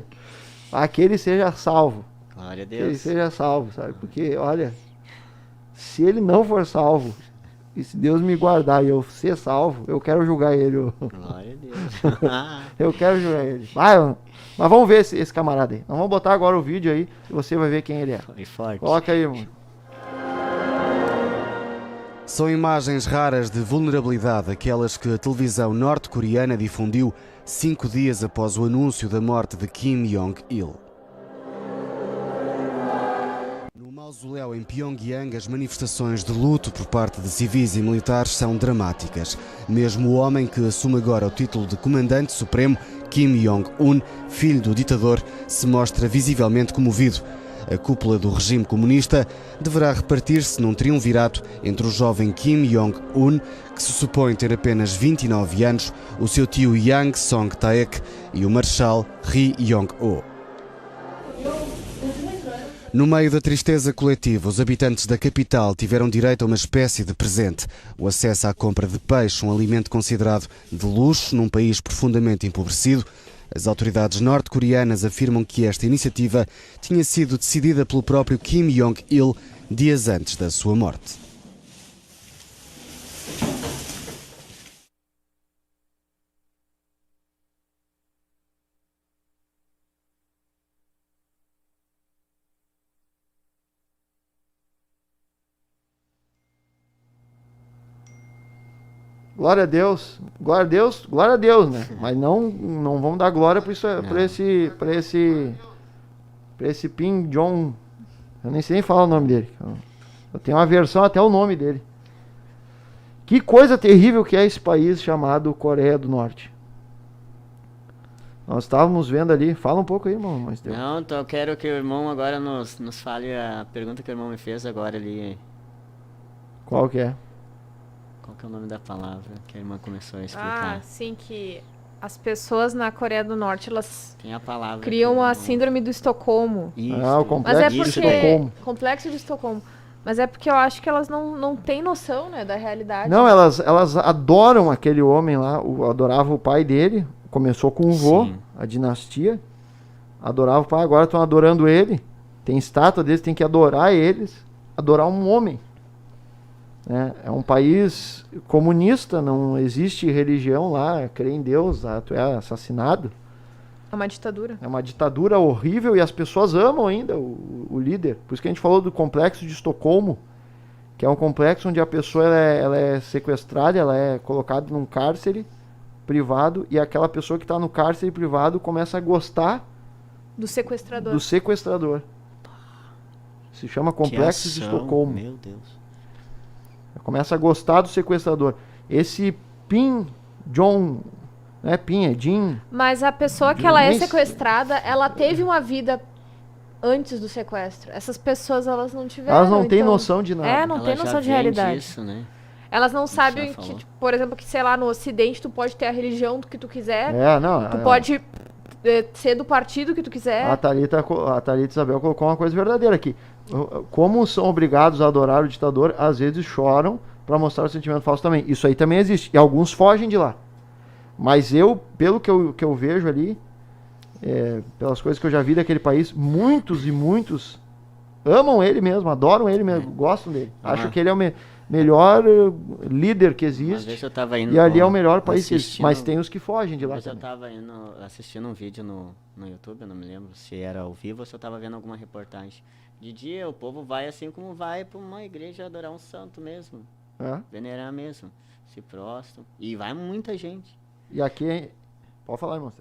ó. Que ele seja salvo. Glória a Que ele Deus. seja salvo, sabe? Porque, olha, se ele não for salvo, e se Deus me guardar e eu ser salvo, eu quero julgar ele. Glória a Deus. Eu quero julgar ele. Mas vamos ver esse camarada aí. Nós vamos botar agora o vídeo aí e você vai ver quem ele é. Foi forte. Coloca aí, mano. São imagens raras de vulnerabilidade, aquelas que a televisão norte-coreana difundiu 5 dias após o anúncio da morte de Kim Jong-il. No mausoléu em Pyongyang, as manifestações de luto por parte de civis e militares são dramáticas. Mesmo o homem que assume agora o título de comandante supremo, Kim Jong-un, filho do ditador, se mostra visivelmente comovido. A cúpula do regime comunista deverá repartir-se num triunvirato entre o jovem Kim Jong-un, que se supõe ter apenas 29 anos, o seu tio Yang Song-taek e o marechal Ri Yong-ho. No meio da tristeza coletiva, os habitantes da capital tiveram direito a uma espécie de presente: o acesso à compra de peixe, um alimento considerado de luxo num país profundamente empobrecido. As autoridades norte-coreanas afirmam que esta iniciativa tinha sido decidida pelo próprio Kim Jong-il dias antes da sua morte. Glória a Deus, glória a Deus, glória a Deus, né? Mas não vamos dar glória para esse Kim Jong. Eu nem sei nem falar o nome dele. Eu tenho uma versão até o nome dele. Que coisa terrível que é esse país chamado Coreia do Norte. Nós estávamos vendo ali. Fala um pouco aí, irmão. Não, então eu quero que o irmão agora nos fale a pergunta que o irmão me fez agora ali. Qual que é? Qual que é o nome da palavra que a irmã começou a explicar? Sim, que as pessoas na Coreia do Norte, elas Tem a palavra. criam a síndrome do Estocolmo. Isso. O Mas é complexo de porque... Estocolmo. Complexo de Estocolmo. Mas é porque eu acho que elas não têm noção, né, da realidade. Não, elas adoram aquele homem lá, adorava o pai dele, começou com o vô, Sim. a dinastia, adorava o pai, agora estão adorando ele, tem estátua deles, tem que adorar eles, adorar um homem. É um país comunista, não existe religião lá, crê em Deus, tu é assassinado. É uma ditadura. É uma ditadura horrível e as pessoas amam ainda o líder. Por isso que a gente falou do complexo de Estocolmo, que é um complexo onde a pessoa ela é sequestrada, ela é colocada num cárcere privado e aquela pessoa que está no cárcere privado começa a gostar Do sequestrador. do sequestrador. Se chama complexo de Estocolmo. Meu Deus. Começa a gostar do sequestrador. Esse Kim Jong, né? Pin é Jin. Mas a pessoa que ela é Nem- sequestrada, ela teve uma vida antes do sequestro. Essas pessoas, elas não tiveram. Elas não têm então- noção de nada. Não Ela tem já noção de vem realidade. disso, né? Elas não sabem já que, falou. tipo, por exemplo, que, sei lá, no Ocidente tu pode ter a religião que tu quiser, tu Não. pode ser do partido que tu quiser. A Thalita Isabel colocou uma coisa verdadeira aqui. Como são obrigados a adorar o ditador, às vezes choram para mostrar o sentimento falso também. Isso aí também existe. E alguns fogem de lá. Mas pelo que eu vejo ali, pelas coisas que eu já vi daquele país, muitos e muitos amam ele mesmo, adoram ele mesmo, gostam dele. Acham que ele é o melhor líder que Uma vez existe. eu tava indo E ali é o melhor país que existe. assistindo- Mas tem os que fogem de lá Mas eu também. tava assistindo um vídeo no YouTube, eu não me lembro se era ao vivo ou se eu tava vendo alguma reportagem. De dia o povo vai assim como vai pra uma igreja adorar um santo mesmo, É. venerar mesmo, se prostram. E vai muita gente. E aqui, pode falar, irmão.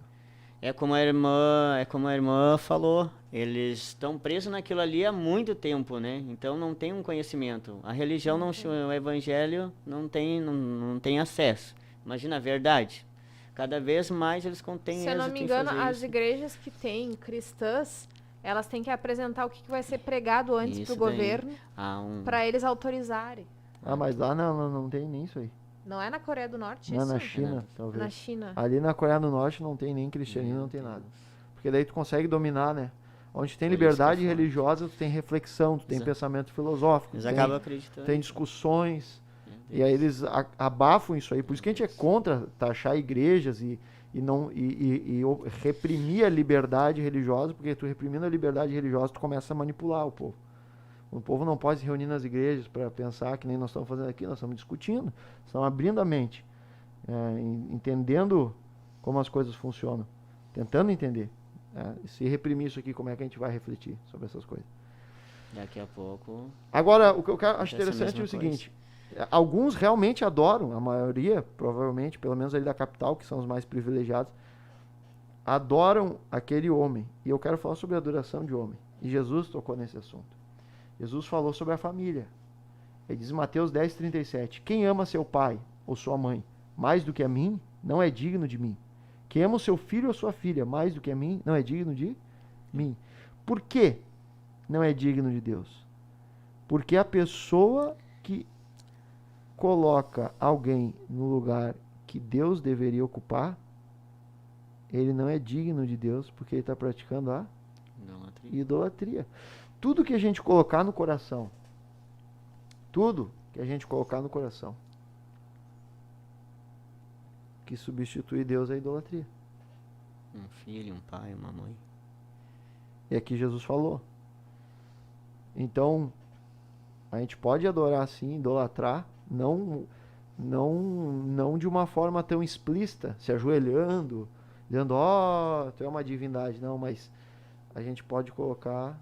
É como a irmã falou, eles estão presos naquilo ali há muito tempo, né? Então não tem um conhecimento. A religião, o evangelho não tem acesso. Imagina a verdade. Cada vez mais eles contêm Se eu não êxito me em engano, fazer as isso. igrejas que têm cristãs, elas têm que apresentar o que vai ser pregado antes Isso pro daí. governo, Há um... para eles autorizarem. Mas lá não tem nem isso aí. Não é na Coreia do Norte Não, isso? na China, talvez. Na China. Ali na Coreia do Norte não tem nem cristianismo, não tem nada. Porque daí tu consegue dominar, né? Onde tem Por isso liberdade que é forte. religiosa, tu tem reflexão, tu tem Exato. pensamento filosófico, Eles tu acabam acreditando. tem discussões, E aí eles abafam isso aí. Por isso que a gente é contra taxar igrejas e reprimir a liberdade religiosa, porque tu reprimindo a liberdade religiosa, tu começa a manipular o povo. O povo não pode se reunir nas igrejas para pensar que nem nós estamos fazendo aqui, nós estamos discutindo, estamos abrindo a mente, entendendo como as coisas funcionam, tentando entender. Se reprimir isso aqui, como é que a gente vai refletir sobre essas coisas? Daqui a pouco... Agora, o que eu acho Acontece a interessante é mesma o seguinte, alguns realmente adoram, a maioria, provavelmente, pelo menos ali da capital, que são os mais privilegiados, adoram aquele homem. E eu quero falar sobre a adoração de homem. E Jesus tocou nesse assunto. Jesus falou sobre a família. Ele diz em Mateus 10:37, quem ama seu pai ou sua mãe mais do que a mim, não é digno de mim. Quem ama o seu filho ou sua filha mais do que a mim, não é digno de mim. Por quê não é digno de Deus? Porque a pessoa que coloca alguém no lugar que Deus deveria ocupar, ele não é digno de Deus, porque ele está praticando a idolatria. Tudo que a gente colocar no coração, que substitui Deus é a idolatria. Um filho, um pai, uma mãe. E aqui Jesus falou. Então, a gente pode adorar sim, idolatrar, não de uma forma tão explícita, se ajoelhando, dizendo, tu é uma divindade. Não, mas a gente pode colocar...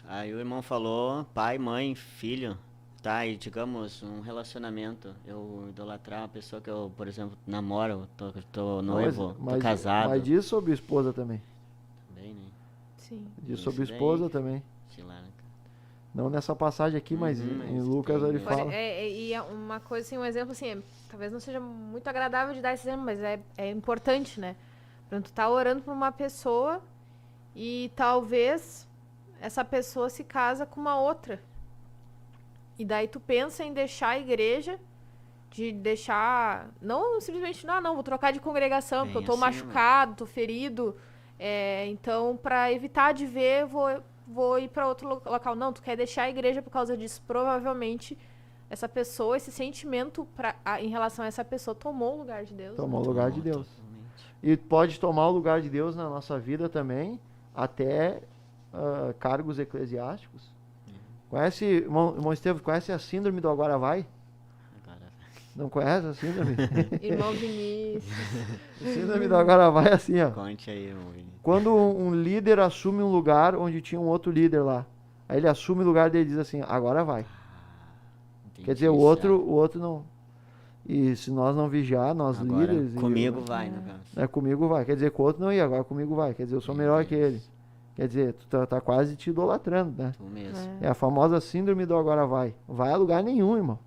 Aí o irmão falou pai, mãe, filho, tá? E digamos, um relacionamento. Eu idolatrar uma pessoa que eu, por exemplo, namoro, tô noivo, tô casado. Mas diz sobre esposa também. Também, né? Sim. Diz sobre esposa também. Não nessa passagem aqui, mas em Lucas ele fala. E uma coisa assim, um exemplo assim, talvez não seja muito agradável de dar esse exemplo, mas é importante, né? Por exemplo, tu tá orando por uma pessoa e talvez essa pessoa se casa com uma outra. E daí tu pensa em deixar a igreja, de deixar... Não simplesmente, não, vou trocar de congregação, porque eu tô machucado, tô ferido. Então, para evitar de ver, vou ir para outro local. Não, tu quer deixar a igreja por causa disso. Provavelmente, essa pessoa, esse sentimento em relação a essa pessoa tomou o lugar de Deus. Tomou o lugar de Deus. E pode tomar o lugar de Deus na nossa vida também, até cargos eclesiásticos. Conhece, irmão Estevam, conhece a síndrome do agora vai? Não conhece a síndrome? Irmão Vinícius. A síndrome do agora vai é assim, ó. Conte aí, irmão Vinícius. Quando um líder assume um lugar onde tinha um outro líder lá, aí ele assume o lugar dele e diz assim, agora vai. Quer dizer, o outro não. E se nós não vigiar, nós agora, líderes... Comigo vai, no caso. Comigo vai. Quer dizer, com o outro não ia, agora comigo vai. Quer dizer, eu sou melhor que ele. Quer dizer, tu tá quase te idolatrando, né? Tu mesmo. É a famosa síndrome do agora vai. Vai a lugar nenhum, irmão.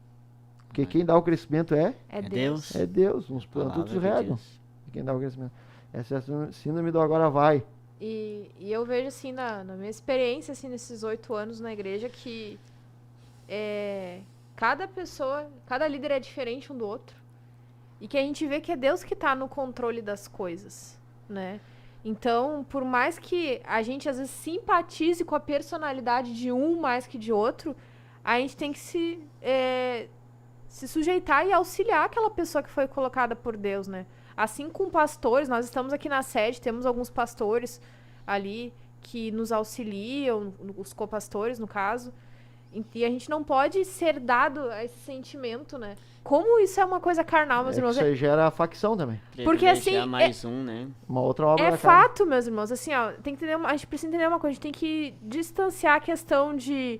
Porque quem dá o crescimento é Deus. É Deus. Uns plantam, outros regam. Quem dá o crescimento. Essa é a síndrome do agora vai. E eu vejo assim, na minha experiência, assim, nesses 8 anos na igreja, que cada pessoa, cada líder é diferente um do outro. E que a gente vê que é Deus que tá no controle das coisas, né? Então, por mais que a gente às vezes simpatize com a personalidade de um mais que de outro, a gente tem que se sujeitar e auxiliar aquela pessoa que foi colocada por Deus, né? Assim com pastores, nós estamos aqui na sede, temos alguns pastores ali que nos auxiliam, os copastores, no caso, e a gente não pode ser dado a esse sentimento, né? Como isso é uma coisa carnal, meus irmãos. Isso aí gera facção também. Porque assim, mais um, né? Uma outra obra da fato, meus irmãos. Assim, ó, tem que entender, a gente precisa entender uma coisa. A gente tem que distanciar a questão de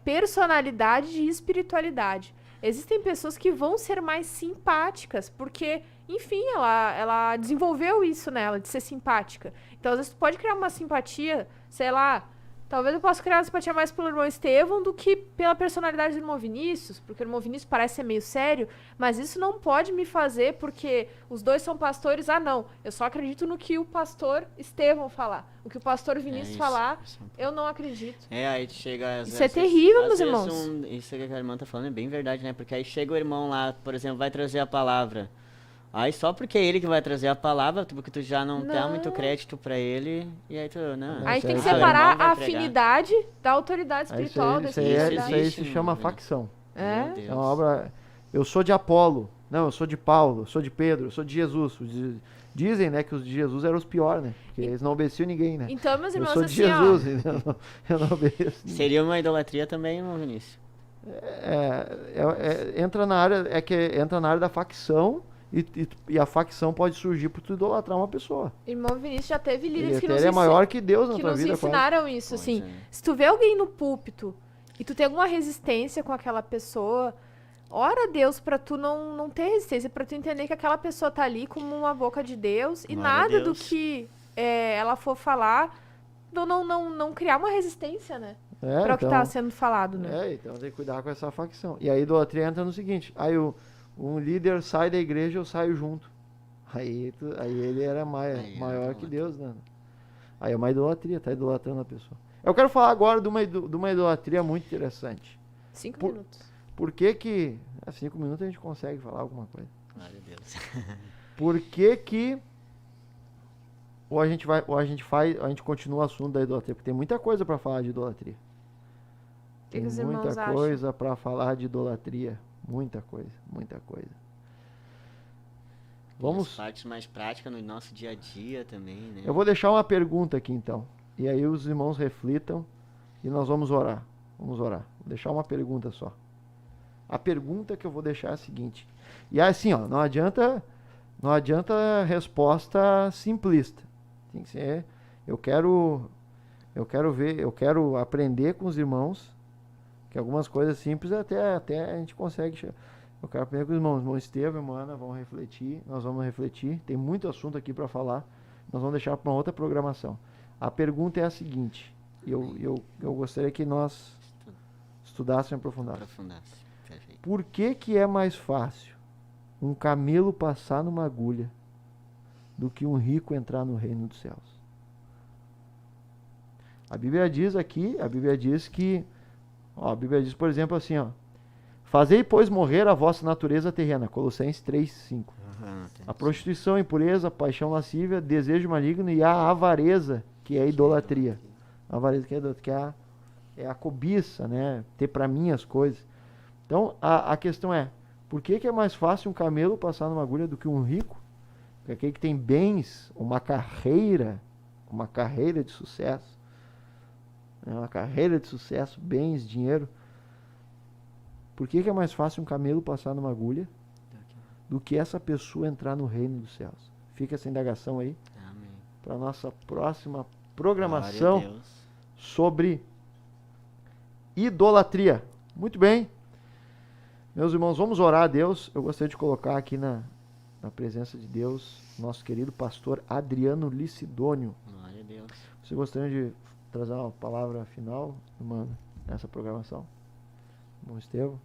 personalidade de espiritualidade. Existem pessoas que vão ser mais simpáticas, porque, enfim, ela desenvolveu isso nela, de ser simpática. Então, às vezes, tu pode criar uma simpatia, sei lá, talvez eu possa criar uma simpatia mais pelo irmão Estevam do que pela personalidade do irmão Vinícius, porque o irmão Vinícius parece ser meio sério, mas isso não pode me fazer porque os dois são pastores. Não, eu só acredito no que o pastor Estevam falar. O que o pastor Vinícius falar, eu não acredito. Aí chega... Isso é terrível, meus irmãos. Isso que a irmã tá falando é bem verdade, né? Porque aí chega o irmão lá, por exemplo, vai trazer a palavra. Aí só porque é ele que vai trazer a palavra, porque tu já não dá muito crédito pra ele, e aí tu, não. A gente tem que separar a afinidade da autoridade espiritual. Isso aí se chama facção. É? Meu Deus. É uma obra. Eu sou de Apolo. Não, eu sou de Paulo. Eu sou de Pedro. Eu sou de Jesus. Dizem, né, que os de Jesus eram os piores, né? Porque eles não obedeciam ninguém, né? Então, meus Eu irmãos, sou de assim, ó, Jesus, entendeu? Eu não obedeço ninguém. Seria uma idolatria também, irmão Vinícius? Entra na área da facção e a facção pode surgir por tu idolatrar uma pessoa. irmão Vinícius já teve Ele líderes que até nos é maior que Deus na que tua nos vida, quase. ensinaram isso, Pois assim. é. Se tu vê alguém no púlpito e tu tem alguma resistência com aquela pessoa, ora a Deus pra tu não ter resistência, pra tu entender que aquela pessoa tá ali como uma boca de Deus e Glória a nada do Deus. que ela for falar, não criar uma resistência, né? Pra o que tá sendo falado, né? Então tem que cuidar com essa facção. E a idolatria entra no seguinte, aí um líder sai da igreja, eu saio junto. Aí ele era maior que Deus, né? Aí é uma idolatria, tá idolatrando a pessoa. Eu quero falar agora de uma idolatria muito interessante. 5 minutos. Por que que... 5 minutos a gente consegue falar alguma coisa. Glória a Deus. Por que que... Ou a gente continua o assunto da idolatria? Porque tem muita coisa para falar de idolatria. O que Tem que os irmãos muita acham? coisa para falar de idolatria. Muita coisa, muita coisa. As Vamos... partes mais práticas no nosso dia a dia também, né? Eu vou deixar uma pergunta aqui então. E aí os irmãos reflitam e nós vamos orar. Vamos orar. Vou deixar uma pergunta só. A pergunta que eu vou deixar é a seguinte. E assim, ó, não adianta resposta simplista. Tem que ser, eu quero aprender com os irmãos, que algumas coisas simples até a gente consegue. Eu quero aprender com os irmãos. Irmão Estevam, irmã Ana, nós vamos refletir. Tem muito assunto aqui para falar. Nós vamos deixar para uma outra programação. A pergunta é a seguinte. Eu gostaria que nós estudássemos e aprofundássemos. Perfeito. Por que é mais fácil um camelo passar numa agulha do que um rico entrar no reino dos céus? A Bíblia diz, por exemplo, assim, ó. Fazei, pois, morrer a vossa natureza terrena. Colossenses 3:5. A prostituição, a impureza, a paixão lascívia, desejo maligno e a avareza, que é a idolatria. A avareza que é a cobiça, né? Ter para mim as coisas. Então, a questão é, por que é mais fácil um camelo passar numa agulha do que um rico? Porque aquele que tem bens, uma carreira de sucesso, né? Uma carreira de sucesso, bens, dinheiro. Por que é mais fácil um camelo passar numa agulha do que essa pessoa entrar no reino dos céus? Fica essa indagação aí para nossa próxima programação Glória a Deus. sobre idolatria. Muito bem. Meus irmãos, vamos orar a Deus. Eu gostaria de colocar aqui na presença de Deus nosso querido pastor Adriano Licidônio. Glória a Deus. Você gostaria de trazer uma palavra final, irmã, nessa programação? Bom, Estevam.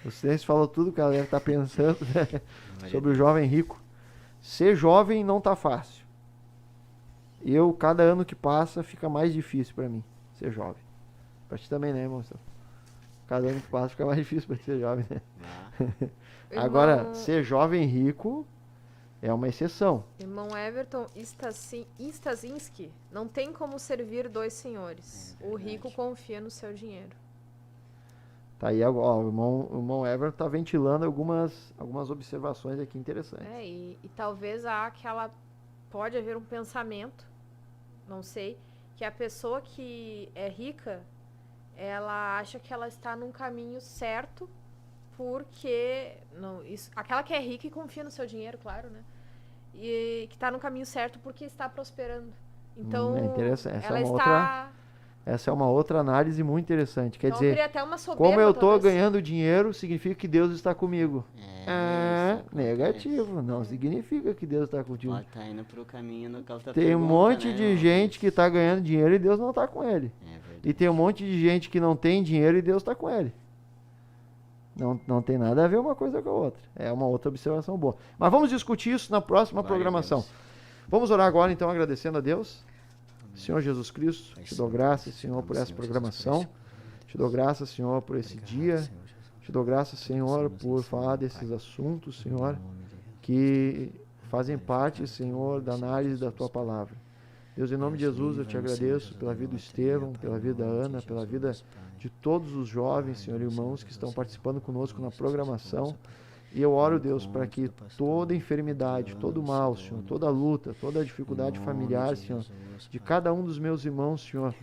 O silêncio falou tudo que ela deve estar pensando, né? Sobre o jovem rico. Ser jovem não tá fácil. Cada ano que passa, fica mais difícil para mim ser jovem. Pra ti também, né, irmão? Cada ano que passa, fica mais difícil pra ti ser jovem, né? Agora, ser jovem rico é uma exceção. Irmão Everton Stasinski, não tem como servir dois senhores. O rico confia no seu dinheiro. Tá aí, ó, o irmão Everton tá ventilando algumas observações aqui interessantes. E talvez pode haver um pensamento, não sei, que a pessoa que é rica, ela acha que ela está num caminho certo, porque aquela que é rica e confia no seu dinheiro, claro, né? E que está no caminho certo porque está prosperando. Então, é interessante. Essa é uma outra análise muito interessante. Quer dizer, até uma soberba, como eu estou talvez. ganhando dinheiro, significa que Deus está comigo. Isso Negativo. Não significa que Deus está contigo. Pode estar indo pro caminho no que Tem um monte de gente que está ganhando dinheiro e Deus não está com ele. E tem um monte de gente que não tem dinheiro e Deus está com ele. Não tem nada a ver uma coisa com a outra. É uma outra observação boa. Mas vamos discutir isso na próxima programação. Vamos orar agora, então, agradecendo a Deus. Senhor Jesus Cristo, te dou graças, Senhor, por essa programação. Te dou graças, Senhor, por esse dia. Te dou graças, Senhor, por falar desses assuntos, Senhor, que fazem parte, Senhor, da análise da Tua palavra. Deus, em nome de Jesus, eu te agradeço pela vida do Estevão, pela vida da Ana, pela vida de todos os jovens, Senhor, irmãos que estão participando conosco na programação. E eu oro, Deus, para que toda enfermidade, todo mal, Senhor, toda luta, toda dificuldade familiar, Senhor, de cada um dos meus irmãos, Senhor,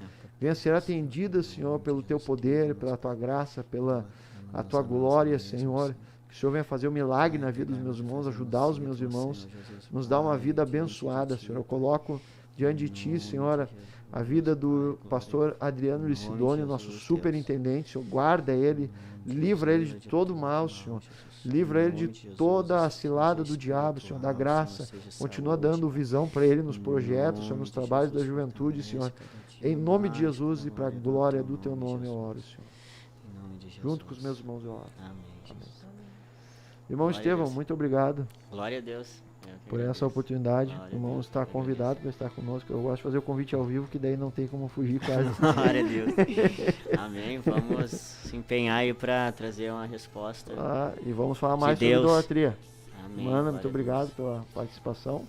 venha ser atendida, Senhor, pelo Teu poder, pela Tua graça, pela a Tua glória, Senhor. Que o Senhor venha fazer um milagre na vida dos meus irmãos, ajudar os meus irmãos, nos dar uma vida abençoada, Senhor. Eu coloco diante de Ti, Senhor, a vida do pastor Adriano Licidônio, nosso superintendente. Senhor, guarda ele, livra ele de todo mal, Senhor. Livra ele de toda a cilada do diabo, Senhor, da graça. Continua dando visão para ele nos projetos, Senhor, nos trabalhos da juventude, Senhor. Em nome de Jesus e para a glória do Teu nome eu oro, Senhor. Junto com os meus irmãos eu oro. Amém. Irmão Estevão, muito obrigado. Glória a Deus. Por essa oportunidade. O irmão está convidado para estar conosco. Eu gosto de fazer o convite ao vivo, que daí não tem como fugir quase. Glória a Deus. Amém. Vamos se empenhar aí para trazer uma resposta. E vamos falar mais sobre Deus. idolatria. Amém. Mana, muito obrigado pela participação.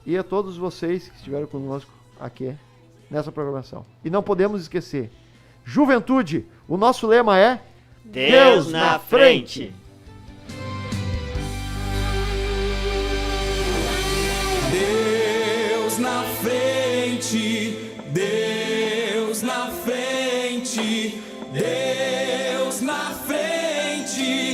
E a todos vocês que estiveram conosco aqui nessa programação. E não podemos esquecer, juventude, o nosso lema é Deus na frente.